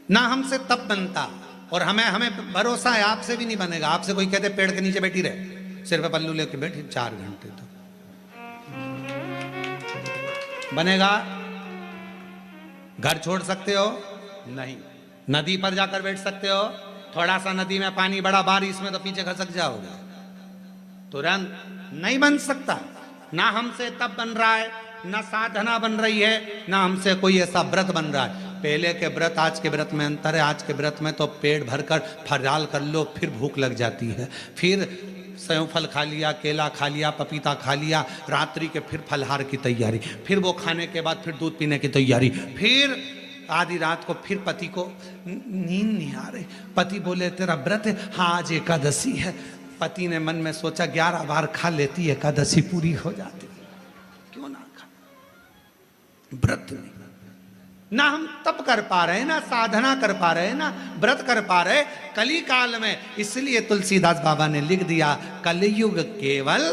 ना हमसे तप बनता, और हमें भरोसा है आपसे भी नहीं बनेगा। आपसे कोई कहते पेड़ के नीचे बैठी रहे, सिर पे पल्लू लेके बैठी 4 घंटे तो बनेगा? घर छोड़ सकते हो? नहीं। नदी पर जाकर बैठ सकते हो? थोड़ा सा नदी में पानी बड़ा, बारिश में तो पीछे खसक जाओगे, तुरंत नहीं बन सकता। ना हमसे तप बन रहा है, ना साधना बन रही है, ना हमसे कोई ऐसा व्रत बन रहा है। पहले के व्रत आज के व्रत में अंतर है। आज के व्रत में तो पेट भरकर फराल कर लो, फिर भूख लग जाती है, फिर सेव फल खा लिया, केला खा लिया, पपीता खा लिया, रात्रि के फिर फलहार की तैयारी, फिर वो खाने के बाद फिर दूध पीने की तैयारी, फिर आधी रात को फिर पति को नींद नहीं आ रही, पति बोले तेरा व्रत है, हाँ आज एकादशी है। पति ने मन में सोचा 11 बार खा लेती एकादशी पूरी हो जाती, क्यों ना खा। व्रत नहीं, ना हम तप कर पा रहे, ना साधना कर पा रहे, ना व्रत कर पा रहे कली काल में। इसलिए तुलसीदास बाबा ने लिख दिया, कलयुग केवल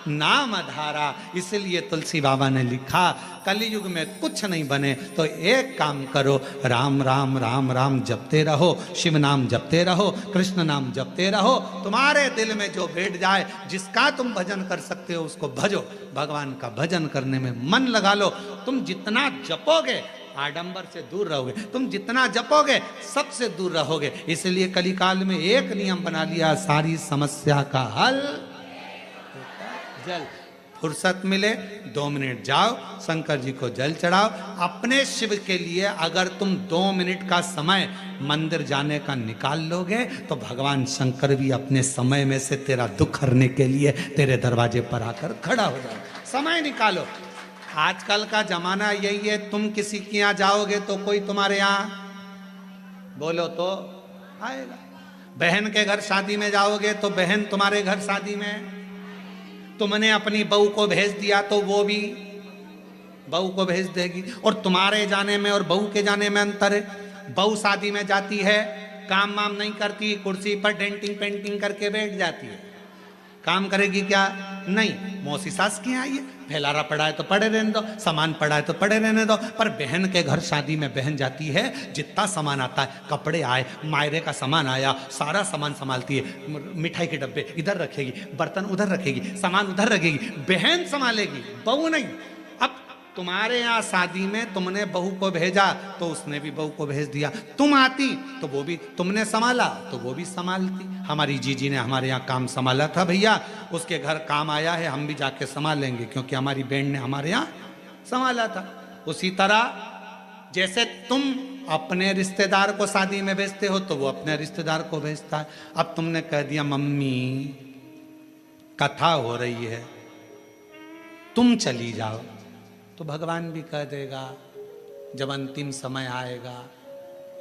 नाम आधारा। इसलिए तुलसी बाबा ने लिखा कलयुग में कुछ नहीं बने तो एक काम करो, राम राम राम राम जपते रहो, शिव नाम जपते रहो, कृष्ण नाम जपते रहो। तुम्हारे दिल में जो बैठ जाए, जिसका तुम भजन कर सकते हो उसको भजो। भगवान का भजन करने में मन लगा लो। तुम जितना जपोगे आडंबर से दूर रहोगे, तुम जितना जपोगे सबसे दूर रहोगे। इसलिए कलिकाल में एक नियम बना लिया, सारी समस्या का हल जल। फुर्सत मिले 2 मिनट जाओ, शंकर जी को जल चढ़ाओ। अपने शिव के लिए अगर तुम 2 मिनट का समय मंदिर जाने का निकाल लोगे तो भगवान शंकर भी अपने समय में से तेरा दुख हरने के लिए तेरे दरवाजे पर आकर खड़ा हो जाए। समय निकालो। आजकल का जमाना यही है, तुम किसी के यहाँ जाओगे तो कोई तुम्हारे यहाँ बोलो तो आएगा। बहन के घर शादी में जाओगे तो बहन तुम्हारे घर शादी में, तुमने अपनी बहू को भेज दिया तो वो भी बहू को भेज देगी। और तुम्हारे जाने में और बहू के जाने में अंतर है। बहू शादी में जाती है, काम वाम नहीं करती, कुर्सी पर डेंटिंग पेंटिंग करके बैठ जाती है। काम करेगी क्या? नहीं। मौसी सास की आई है, फैलारा पड़ा है तो पड़े रहने दो, सामान पड़ा है तो पड़े रहने दो। पर बहन के घर शादी में बहन जाती है, जितना सामान आता है, कपड़े आए, मायरे का सामान आया, सारा सामान संभालती है। मिठाई के डब्बे इधर रखेगी, बर्तन उधर रखेगी, सामान उधर रखेगी, बहन संभालेगी, बहू नहीं। अब तुम्हारे यहाँ शादी में तुमने बहू को भेजा तो उसने भी बहू को भेज दिया। तुम आती तो वो भी, तुमने संभाला तो वो भी संभालती। हमारी जीजी ने हमारे यहाँ काम संभाला था भैया, उसके घर काम आया है, हम भी जाके संभालेंगे क्योंकि हमारी बहन ने हमारे यहाँ संभाला था। उसी तरह जैसे तुम अपने रिश्तेदार को शादी में भेजते हो तो वो अपने रिश्तेदार को भेजता है। अब तुमने कह दिया मम्मी कथा हो रही है तुम चली जाओ, तो भगवान भी कह देगा जब अंतिम समय आएगा,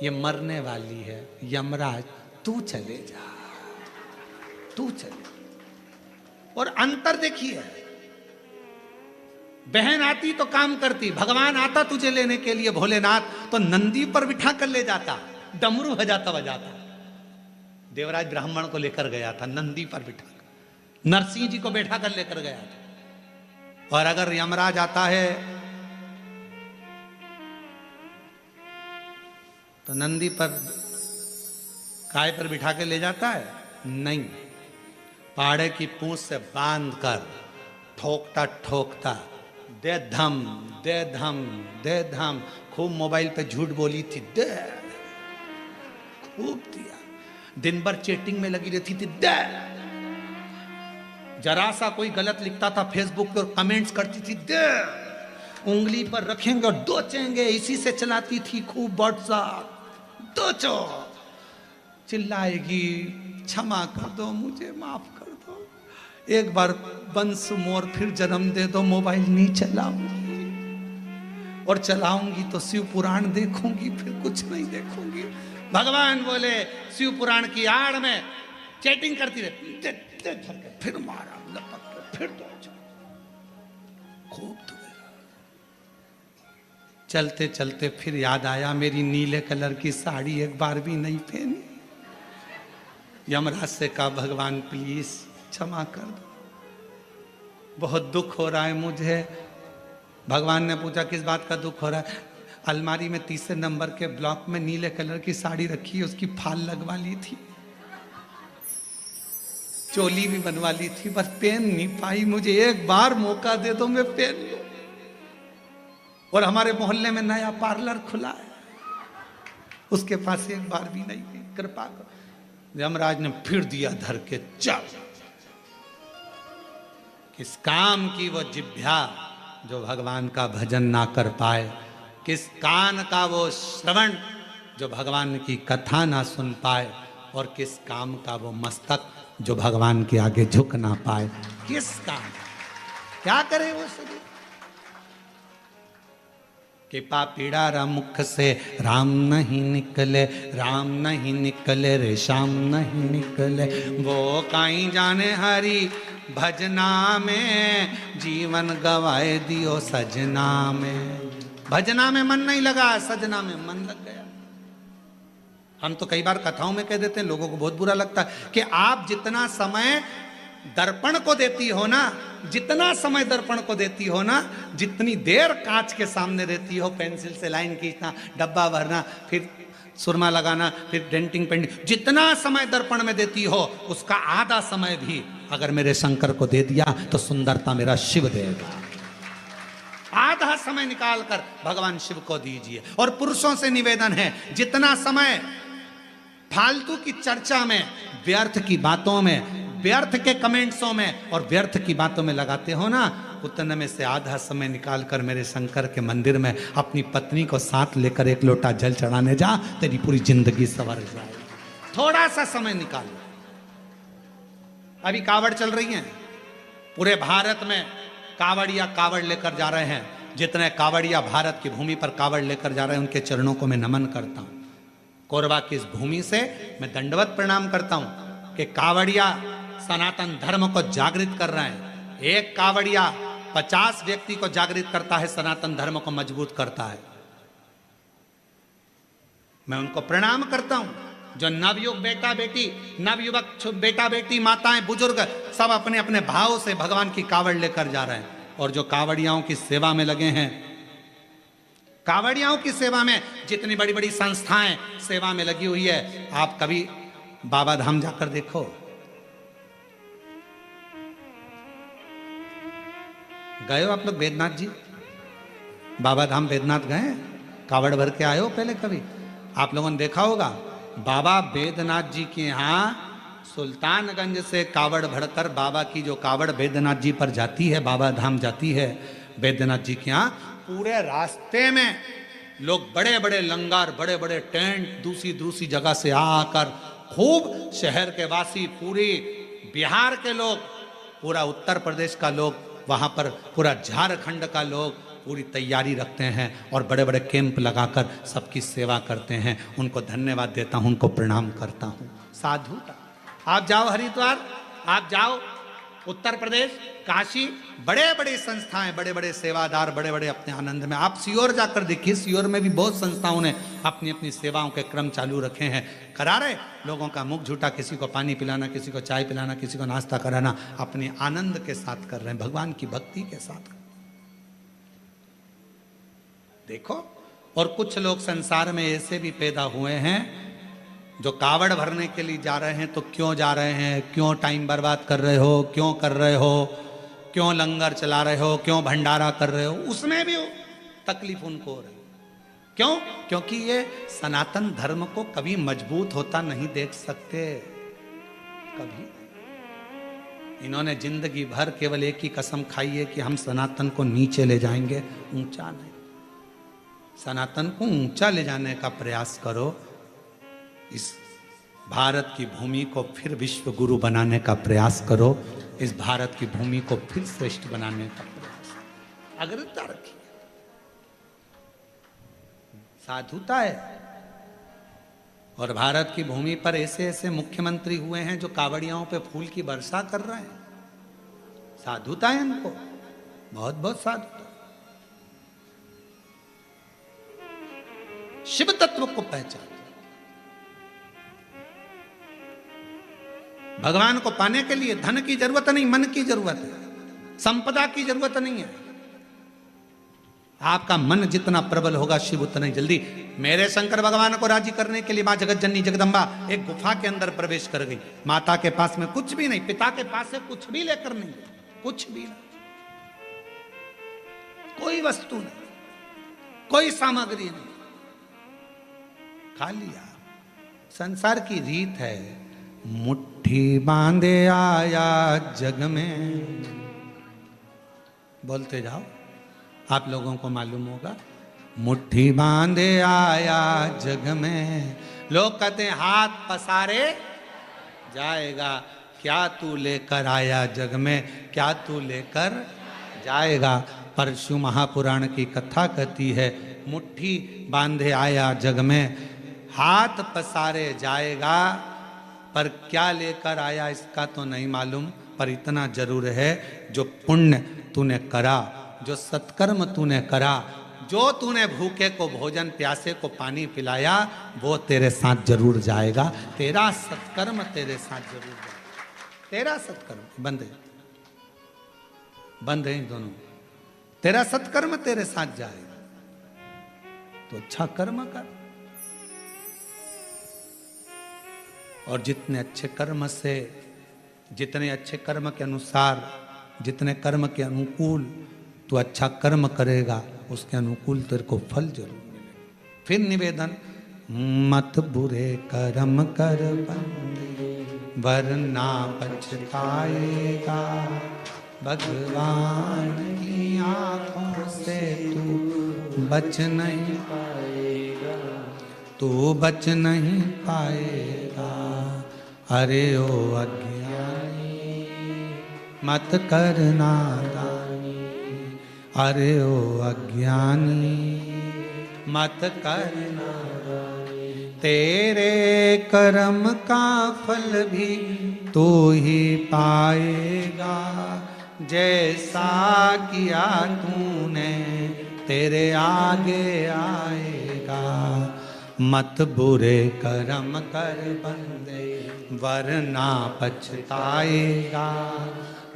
ये मरने वाली है, यमराज तू चले जा, तू चले। और अंतर देखिए, बहन आती तो काम करती, भगवान आता तुझे लेने के लिए भोलेनाथ तो नंदी पर बिठा कर ले जाता, डमरू बजाता बजाता। देवराज ब्राह्मण को लेकर गया था नंदी पर बिठा कर, नरसिंह जी को बैठा कर लेकर गया था। और अगर यमराज आता है तो नंदी पर काय पर बिठा के ले जाता है? नहीं, पाड़े की पूंछ से बांध कर ठोकता ठोकता दे धम दे धम दे धम। खूब मोबाइल पे झूठ बोली थी, दे, खूब दिया। दिन भर चैटिंग में लगी रहती थी, दे। जरा सा कोई गलत लिखता था फेसबुक पे और कमेंट्स करती थी, दे। उंगली पर रखेंगे और दोचेंगे, इसी से चलाती थी खूब व्हाट्सएप, दोचो। चिल्लाएगी क्षमा कर दो, मुझे माफ कर दो, एक बार वंश मोर फिर जन्म दे दो, मोबाइल नहीं चलाऊंगी, और चलाऊंगी तो शिव पुराण देखूंगी, फिर कुछ नहीं देखूंगी। भगवान बोले शिव पुराण की आड़ में चैटिंग करती रहती, दे, दे, दे, फिर मारा लपक के, फिर दो, खूब चलते चलते फिर याद आया मेरी नीले कलर की साड़ी एक बार भी नहीं पहनी। यमराज से कहा भगवान प्लीज क्षमा कर दो, बहुत दुख हो रहा है मुझे। भगवान ने पूछा किस बात का दुख हो रहा है? अलमारी में 3 नंबर के ब्लॉक में नीले कलर की साड़ी रखी है, उसकी फाल लगवा ली थी, चोली भी बनवा ली थी, बस पहन नहीं पाई। मुझे एक बार मौका दे दो, मैं पहन लूं। और हमारे मोहल्ले में नया पार्लर खुला है, उसके पास एक बार भी नहीं गई, कृपा करो। यमराज ने फिर दिया धर के, चल। किस काम की वो जिह्वा जो भगवान का भजन ना कर पाए, किस कान का वो श्रवण जो भगवान की कथा ना सुन पाए, और किस काम का वो मस्तक जो भगवान के आगे झुक ना पाए। किस काम, क्या करे वो शरीर? कि पापीड़ा मुख से राम नहीं निकले, राम नहीं निकले रे श्याम नहीं निकले। वो काई जाने हरि भजना में, जीवन गवाए दियो सजना में। भजना में मन नहीं लगा, सजना में मन लग गया। हम तो कई बार कथाओं में कह देते हैं, लोगों को बहुत बुरा लगता है कि आप जितना समय दर्पण को देती हो ना, जितना समय दर्पण को देती हो ना, जितनी देर कांच के सामने देती हो, पेंसिल से लाइन खींचना, डब्बा भरना, फिर सुरमा लगाना, फिर डेंटिंग पेंटिंग, जितना समय दर्पण में देती हो उसका आधा समय भी अगर मेरे शंकर को दे दिया तो सुंदरता मेरा शिव देगा। आधा समय निकालकर भगवान शिव को दीजिए। और पुरुषों से निवेदन है, जितना समय फालतू की चर्चा में, व्यर्थ की बातों में, व्यर्थ के कमेंट्सों में और व्यर्थ की बातों में लगाते हो ना, उतने में से आधा समय निकालकर मेरे शंकर के मंदिर में अपनी पत्नी को साथ लेकर एक लोटा जल चढ़ाने जा, तेरी पूरी जिंदगी संवर जाएगी। थोड़ा सा समय निकाल। अभी कावड़ चल रही है, पूरे भारत में कावड़िया कावड़ लेकर जा रहे हैं। जितने कावड़िया भारत की भूमि पर कावड़ लेकर जा रहे हैं उनके चरणों को मैं नमन करता हूं। कोरबा की इस भूमि से मैं दंडवत प्रणाम करता हूं कि कावड़िया सनातन धर्म को जागृत कर रहे हैं। एक कावड़िया 50 व्यक्ति को जागृत करता है, सनातन धर्म को मजबूत करता है। मैं उनको प्रणाम करता हूं। जो नवयुग बेटा बेटी, नवयुवक बेटा बेटी, माताएं, बुजुर्ग सब अपने अपने भाव से भगवान की कावड़ लेकर जा रहे हैं। और जो कावड़ियाओं की सेवा में लगे हैं, कावड़ियाओं की सेवा में जितनी बड़ी बड़ी संस्थाएं सेवा में लगी हुई है, आप कभी बाबा धाम जाकर देखो। गए हो आप लोग बैद्यनाथ जी? बाबा धाम बैद्यनाथ गए? कावड़ भर के आए हो पहले कभी? आप लोगों ने देखा होगा बाबा बैद्यनाथ जी के यहाँ सुल्तानगंज से कावड़ भरकर बाबा की जो कावड़ बैद्यनाथ जी पर जाती है, बाबा धाम जाती है बैद्यनाथ जी के यहाँ, पूरे रास्ते में लोग बड़े बड़े लंगर, बड़े बड़े टेंट दूसरी दूसरी जगह से आकर खूब शहर के वासी, पूरी बिहार के लोग, पूरा उत्तर प्रदेश का लोग, वहाँ पर पूरा झारखंड का लोग पूरी तैयारी रखते हैं और बड़े बड़े कैंप लगाकर सबकी सेवा करते हैं। उनको धन्यवाद देता हूँ, उनको प्रणाम करता हूँ। साधुता। आप जाओ हरिद्वार, आप जाओ उत्तर प्रदेश, काशी, बड़े बड़े संस्थाएं, बड़े बड़े सेवादार, बड़े बड़े अपने आनंद में। आप सीहोर जाकर देखिए, सीहोर में भी बहुत संस्थाओं ने अपनी अपनी सेवाओं के क्रम चालू रखे हैं। करा रहे लोगों का मुख झूठा, किसी को पानी पिलाना, किसी को चाय पिलाना, किसी को नाश्ता कराना, अपने आनंद के साथ कर रहे हैं, भगवान की भक्ति के साथ। देखो, और कुछ लोग संसार में ऐसे भी पैदा हुए हैं जो कावड़ भरने के लिए जा रहे हैं। तो क्यों जा रहे हैं? क्यों टाइम बर्बाद कर रहे हो? क्यों कर रहे हो? क्यों लंगर चला रहे हो? क्यों भंडारा कर रहे हो? उसमें भी तकलीफ उनको हो रही। क्यों? क्योंकि ये सनातन धर्म को कभी मजबूत होता नहीं देख सकते, कभी। इन्होंने जिंदगी भर केवल एक ही कसम खाई है कि हम सनातन को नीचे ले जाएंगे, ऊंचा नहीं। सनातन को ऊंचा ले जाने का प्रयास करो। इस भारत की भूमि को फिर विश्व गुरु बनाने का प्रयास करो। इस भारत की भूमि को फिर श्रेष्ठ बनाने का प्रयास, अग्रता रखिए। साधुता है। और भारत की भूमि पर ऐसे ऐसे मुख्यमंत्री हुए हैं जो कावड़ियाओं पे फूल की वर्षा कर रहे हैं। साधुता है इनको, बहुत बहुत साधुता। शिव तत्व को पहचान। भगवान को पाने के लिए धन की जरूरत नहीं, मन की जरूरत है, संपदा की जरूरत नहीं है। आपका मन जितना प्रबल होगा, शिव उतना ही जल्दी। मेरे शंकर भगवान को राजी करने के लिए मां जगत जननी जगदम्बा एक गुफा के अंदर प्रवेश कर गई। माता के पास में कुछ भी नहीं, पिता के पास से कुछ भी लेकर नहीं, कुछ भी नहीं, कोई वस्तु नहीं, कोई सामग्री नहीं, खा लिया। संसार की रीत है, मुट्ठी बांधे आया जग में। बोलते जाओ, आप लोगों को मालूम होगा। मुट्ठी बांधे आया जग में, लोग कहते हैं हाथ पसारे जाएगा। क्या तू लेकर आया जग में, क्या तू लेकर जाएगा। परशु महापुराण की कथा कहती है, मुट्ठी बांधे आया जग में, हाथ पसारे जाएगा, पर क्या लेकर आया इसका तो नहीं मालूम। पर इतना जरूर है, जो पुण्य तूने करा, जो सत्कर्म तूने करा, जो तूने भूखे को भोजन, प्यासे को पानी पिलाया, वो तेरे साथ जरूर जाएगा। तेरा सत्कर्म तेरे साथ जरूर जाएगा। तेरा सत्कर्म बंद है, बंद है दोनों। तेरा सत्कर्म तेरे साथ जाएगा, तो अच्छा कर्म कर। और जितने अच्छे कर्म से, जितने अच्छे कर्म के अनुसार, जितने कर्म के अनुकूल तू अच्छा कर्म करेगा, उसके अनुकूल तेरे को फल जरूर मिलेगा। फिर निवेदन, मत बुरे कर्म कर बंदे, वरना पछताएगा। भगवान की आंखों से तू बच नहीं पाएगा, तू बच नहीं पाएगा। अरे ओ अज्ञानी मत कर नादानी, अरे ओ अज्ञानी मत कर नादानी। तेरे कर्म का फल भी तू ही पाएगा, जैसा किया तूने तेरे आगे आएगा। मत बुरे कर्म कर बंदे, वरना पछताएगा।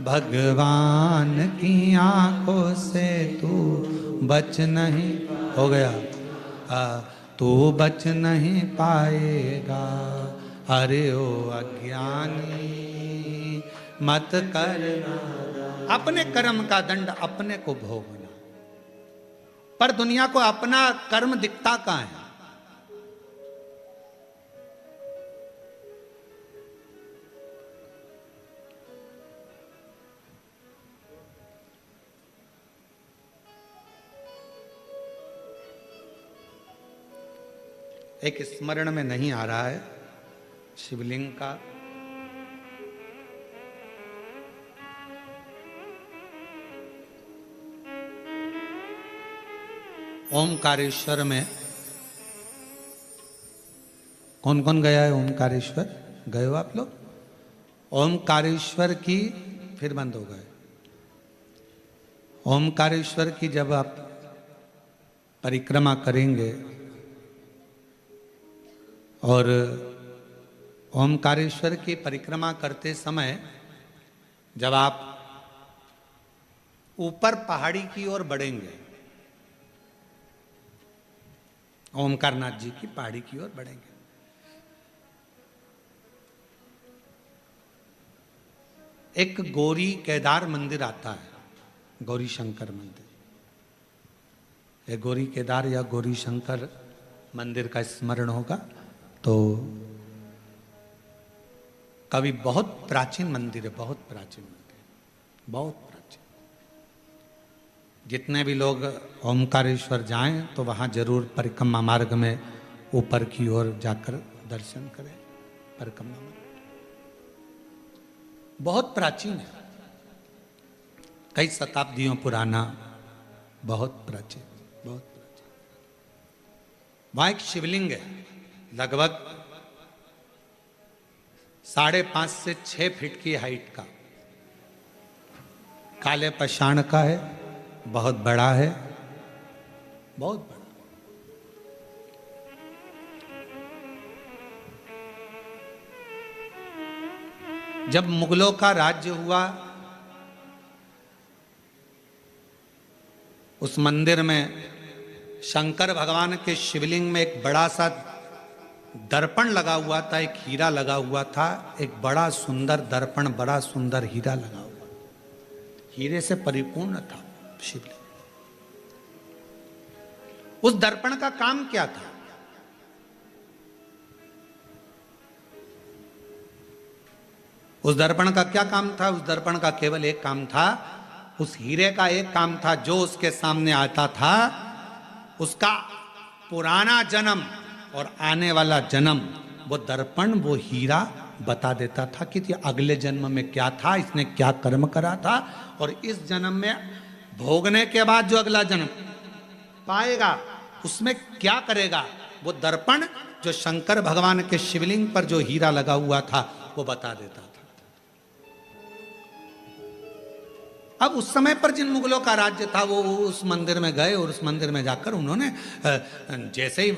भगवान की आंखों से तू बच नहीं, हो गया, तू बच नहीं पाएगा। अरे ओ अज्ञानी मत करना। अपने कर्म का दंड अपने को भोगना, पर दुनिया को अपना कर्म दिखता कहाँ है? एक स्मरण में नहीं आ रहा है शिवलिंग का, ओमकारेश्वर में कौन कौन गया है? ओमकारेश्वर गए हो आप लोग? ओमकारेश्वर की, फिर बंद हो गए। ओमकारेश्वर की जब आप परिक्रमा करेंगे और ओमकारेश्वर की परिक्रमा करते समय जब आप ऊपर पहाड़ी की ओर बढ़ेंगे, ओमकारनाथ जी की पहाड़ी की ओर बढ़ेंगे, एक गौरी केदार मंदिर आता है, गौरी शंकर मंदिर। ये गौरी केदार या गौरी शंकर मंदिर का स्मरण होगा तो कभी, बहुत प्राचीन मंदिर है, बहुत प्राचीन मंदिर, बहुत प्राचीन। जितने भी लोग ओमकारेश्वर जाएं तो वहां जरूर परिक्रमा मार्ग में ऊपर की ओर जाकर दर्शन करें। परिक्रमा मार्ग बहुत प्राचीन है, कई शताब्दियों पुराना, बहुत प्राचीन, बहुत प्राचीन। वहां एक शिवलिंग है, लगभग 5.5 से 6 फीट की हाइट का, काले पशाण का है, बहुत बड़ा है, बहुत बड़ा। जब मुगलों का राज्य हुआ, उस मंदिर में शंकर भगवान के शिवलिंग में एक बड़ा सा दर्पण लगा हुआ था, एक हीरा लगा हुआ था, एक बड़ा सुंदर दर्पण, बड़ा सुंदर हीरा लगा हुआ, हीरे से परिपूर्ण था शिवलिंग। उस दर्पण का काम क्या था? उस दर्पण का क्या काम था? उस दर्पण का केवल एक काम था, उस हीरे का एक काम था, जो उसके सामने आता था उसका पुराना जन्म और आने वाला जन्म वो दर्पण, वो हीरा बता देता था कि अगले जन्म में क्या था, इसने क्या कर्म करा था, और इस जन्म में भोगने के बाद जो अगला जन्म पाएगा उसमें क्या करेगा। वो दर्पण जो शंकर भगवान के शिवलिंग पर जो हीरा लगा हुआ था वो बता देता था। अब उस समय पर जिन मुगलों का राज्य था वो उस मंदिर में गए और उस मंदिर में जाकर उन्होंने जैसे ही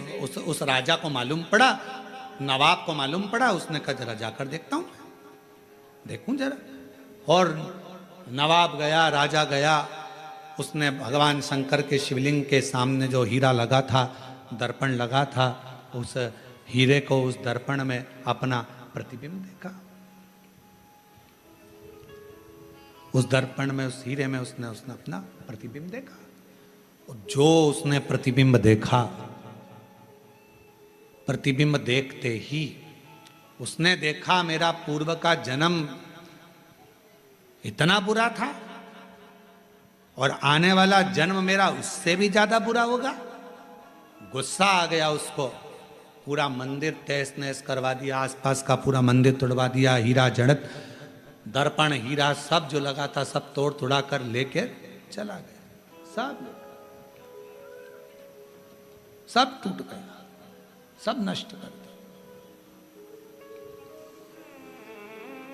उस राजा को मालूम पड़ा, नवाब को मालूम पड़ा, उसने कहा जरा जाकर देखता हूं। देखूं जरा। और नवाब गया, राजा गया, उसने भगवान शंकर के शिवलिंग के सामने जो हीरा लगा था, दर्पण लगा था, उस हीरे को उस दर्पण में अपना प्रतिबिंब देखा। उस दर्पण में, उस हीरे में उसने अपना प्रतिबिंब देखा। और जो उसने प्रतिबिंब देखा, प्रतिबिंब देखते ही उसने देखा मेरा पूर्व का जन्म इतना बुरा था और आने वाला जन्म मेरा उससे भी ज्यादा बुरा होगा। गुस्सा आ गया उसको, पूरा मंदिर तहस नहस करवा दिया, आसपास का पूरा मंदिर तोड़वा दिया, हीरा जड़त, दर्पण, हीरा सब जो लगा था सब तोड़ तोड़ा कर लेकर चला गया। सब टूट गया, सब नष्ट कर दिया।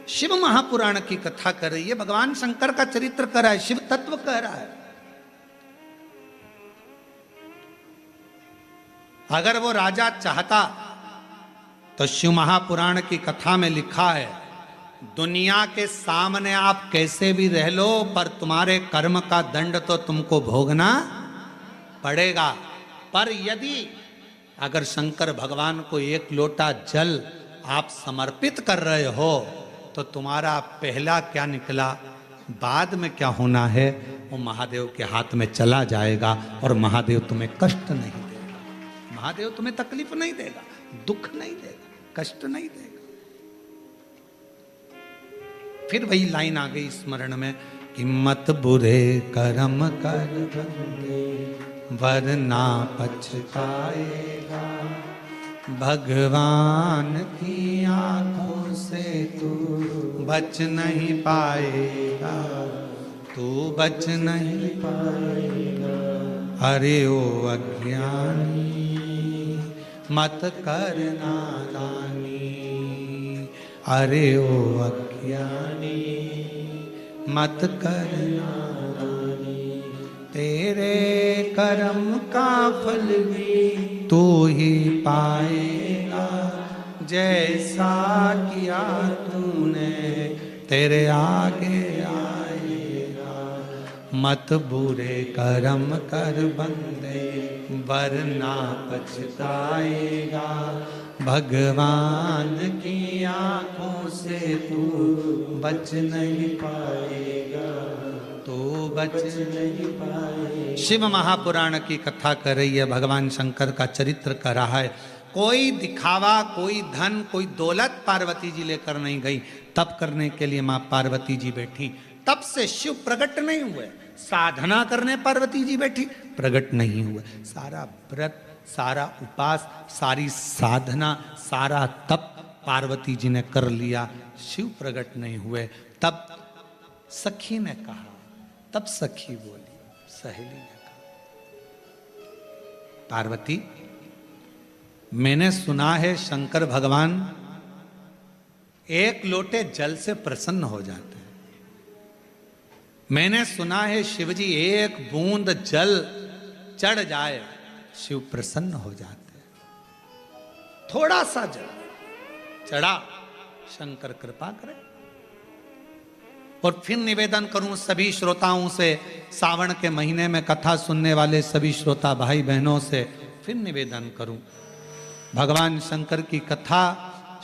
शिव महापुराण की कथा कर रही है, भगवान शंकर का चरित्र कर रहा है, शिव तत्व कह रहा है। अगर वो राजा चाहता तो शिव महापुराण की कथा में लिखा है, दुनिया के सामने आप कैसे भी रह लो पर तुम्हारे कर्म का दंड तो तुमको भोगना पड़ेगा। पर यदि अगर शंकर भगवान को एक लोटा जल आप समर्पित कर रहे हो तो तुम्हारा पहला क्या निकला, बाद में क्या होना है, वो महादेव के हाथ में चला जाएगा और महादेव तुम्हें कष्ट नहीं देगा, महादेव तुम्हें तकलीफ नहीं देगा, दुख नहीं देगा, कष्ट नहीं देगा। फिर वही लाइन आ गई स्मरण में कि मत बुरे कर्म कर बंदे वरना पछताएगा, भगवान की आंखों से तू बच नहीं पाएगा, तू बच नहीं पाएगा। अरे ओ अज्ञानी मत कर नादानी, अरे ओ अज्ञानी मत कर नादानी, तेरे कर्म का फल भी तू ही पाएगा, जैसा किया तूने तेरे आगे आएगा। मत बुरे कर्म कर बंदे वरना पछताएगा, भगवान की आंखों से तू बच नहीं पाएगा, तो बच नहीं पाए। शिव महापुराण की कथा कर रही है, भगवान शंकर का चरित्र कर रहा है। कोई दिखावा, कोई धन, कोई दौलत पार्वती जी लेकर नहीं गई। तप करने के लिए मां पार्वती जी बैठी, तब से शिव प्रकट नहीं हुए। साधना करने पार्वती जी बैठी, प्रकट नहीं हुए। सारा व्रत, सारा उपास, सारी साधना, सारा तप पार्वती जी ने कर लिया, शिव प्रकट नहीं हुए। तब सखी ने कहा, तब सखी बोली, सहेली ने कहा, पार्वती मैंने सुना है शंकर भगवान एक लोटे जल से प्रसन्न हो जाते हैं। मैंने सुना है शिवजी एक बूंद जल चढ़ जाए शिव प्रसन्न हो जाते हैं। थोड़ा सा जल चढ़ा, शंकर कृपा करे। और फिर निवेदन करूं सभी श्रोताओं से, सावन के महीने में कथा सुनने वाले सभी श्रोता भाई बहनों से फिर निवेदन करूं, भगवान शंकर की कथा,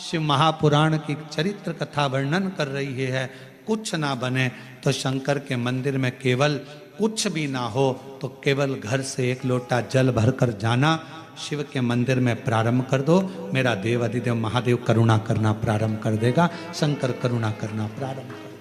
शिव महापुराण की चरित्र कथा वर्णन कर रही है। कुछ ना बने तो शंकर के मंदिर में केवल कुछ भी ना हो तो केवल घर से एक लोटा जल भरकर जाना, शिव के मंदिर में प्रारंभ कर दो। मेरा देव अधिदेव महादेव करुणा करना प्रारंभ कर देगा, शंकर करुणा करना प्रारंभ कर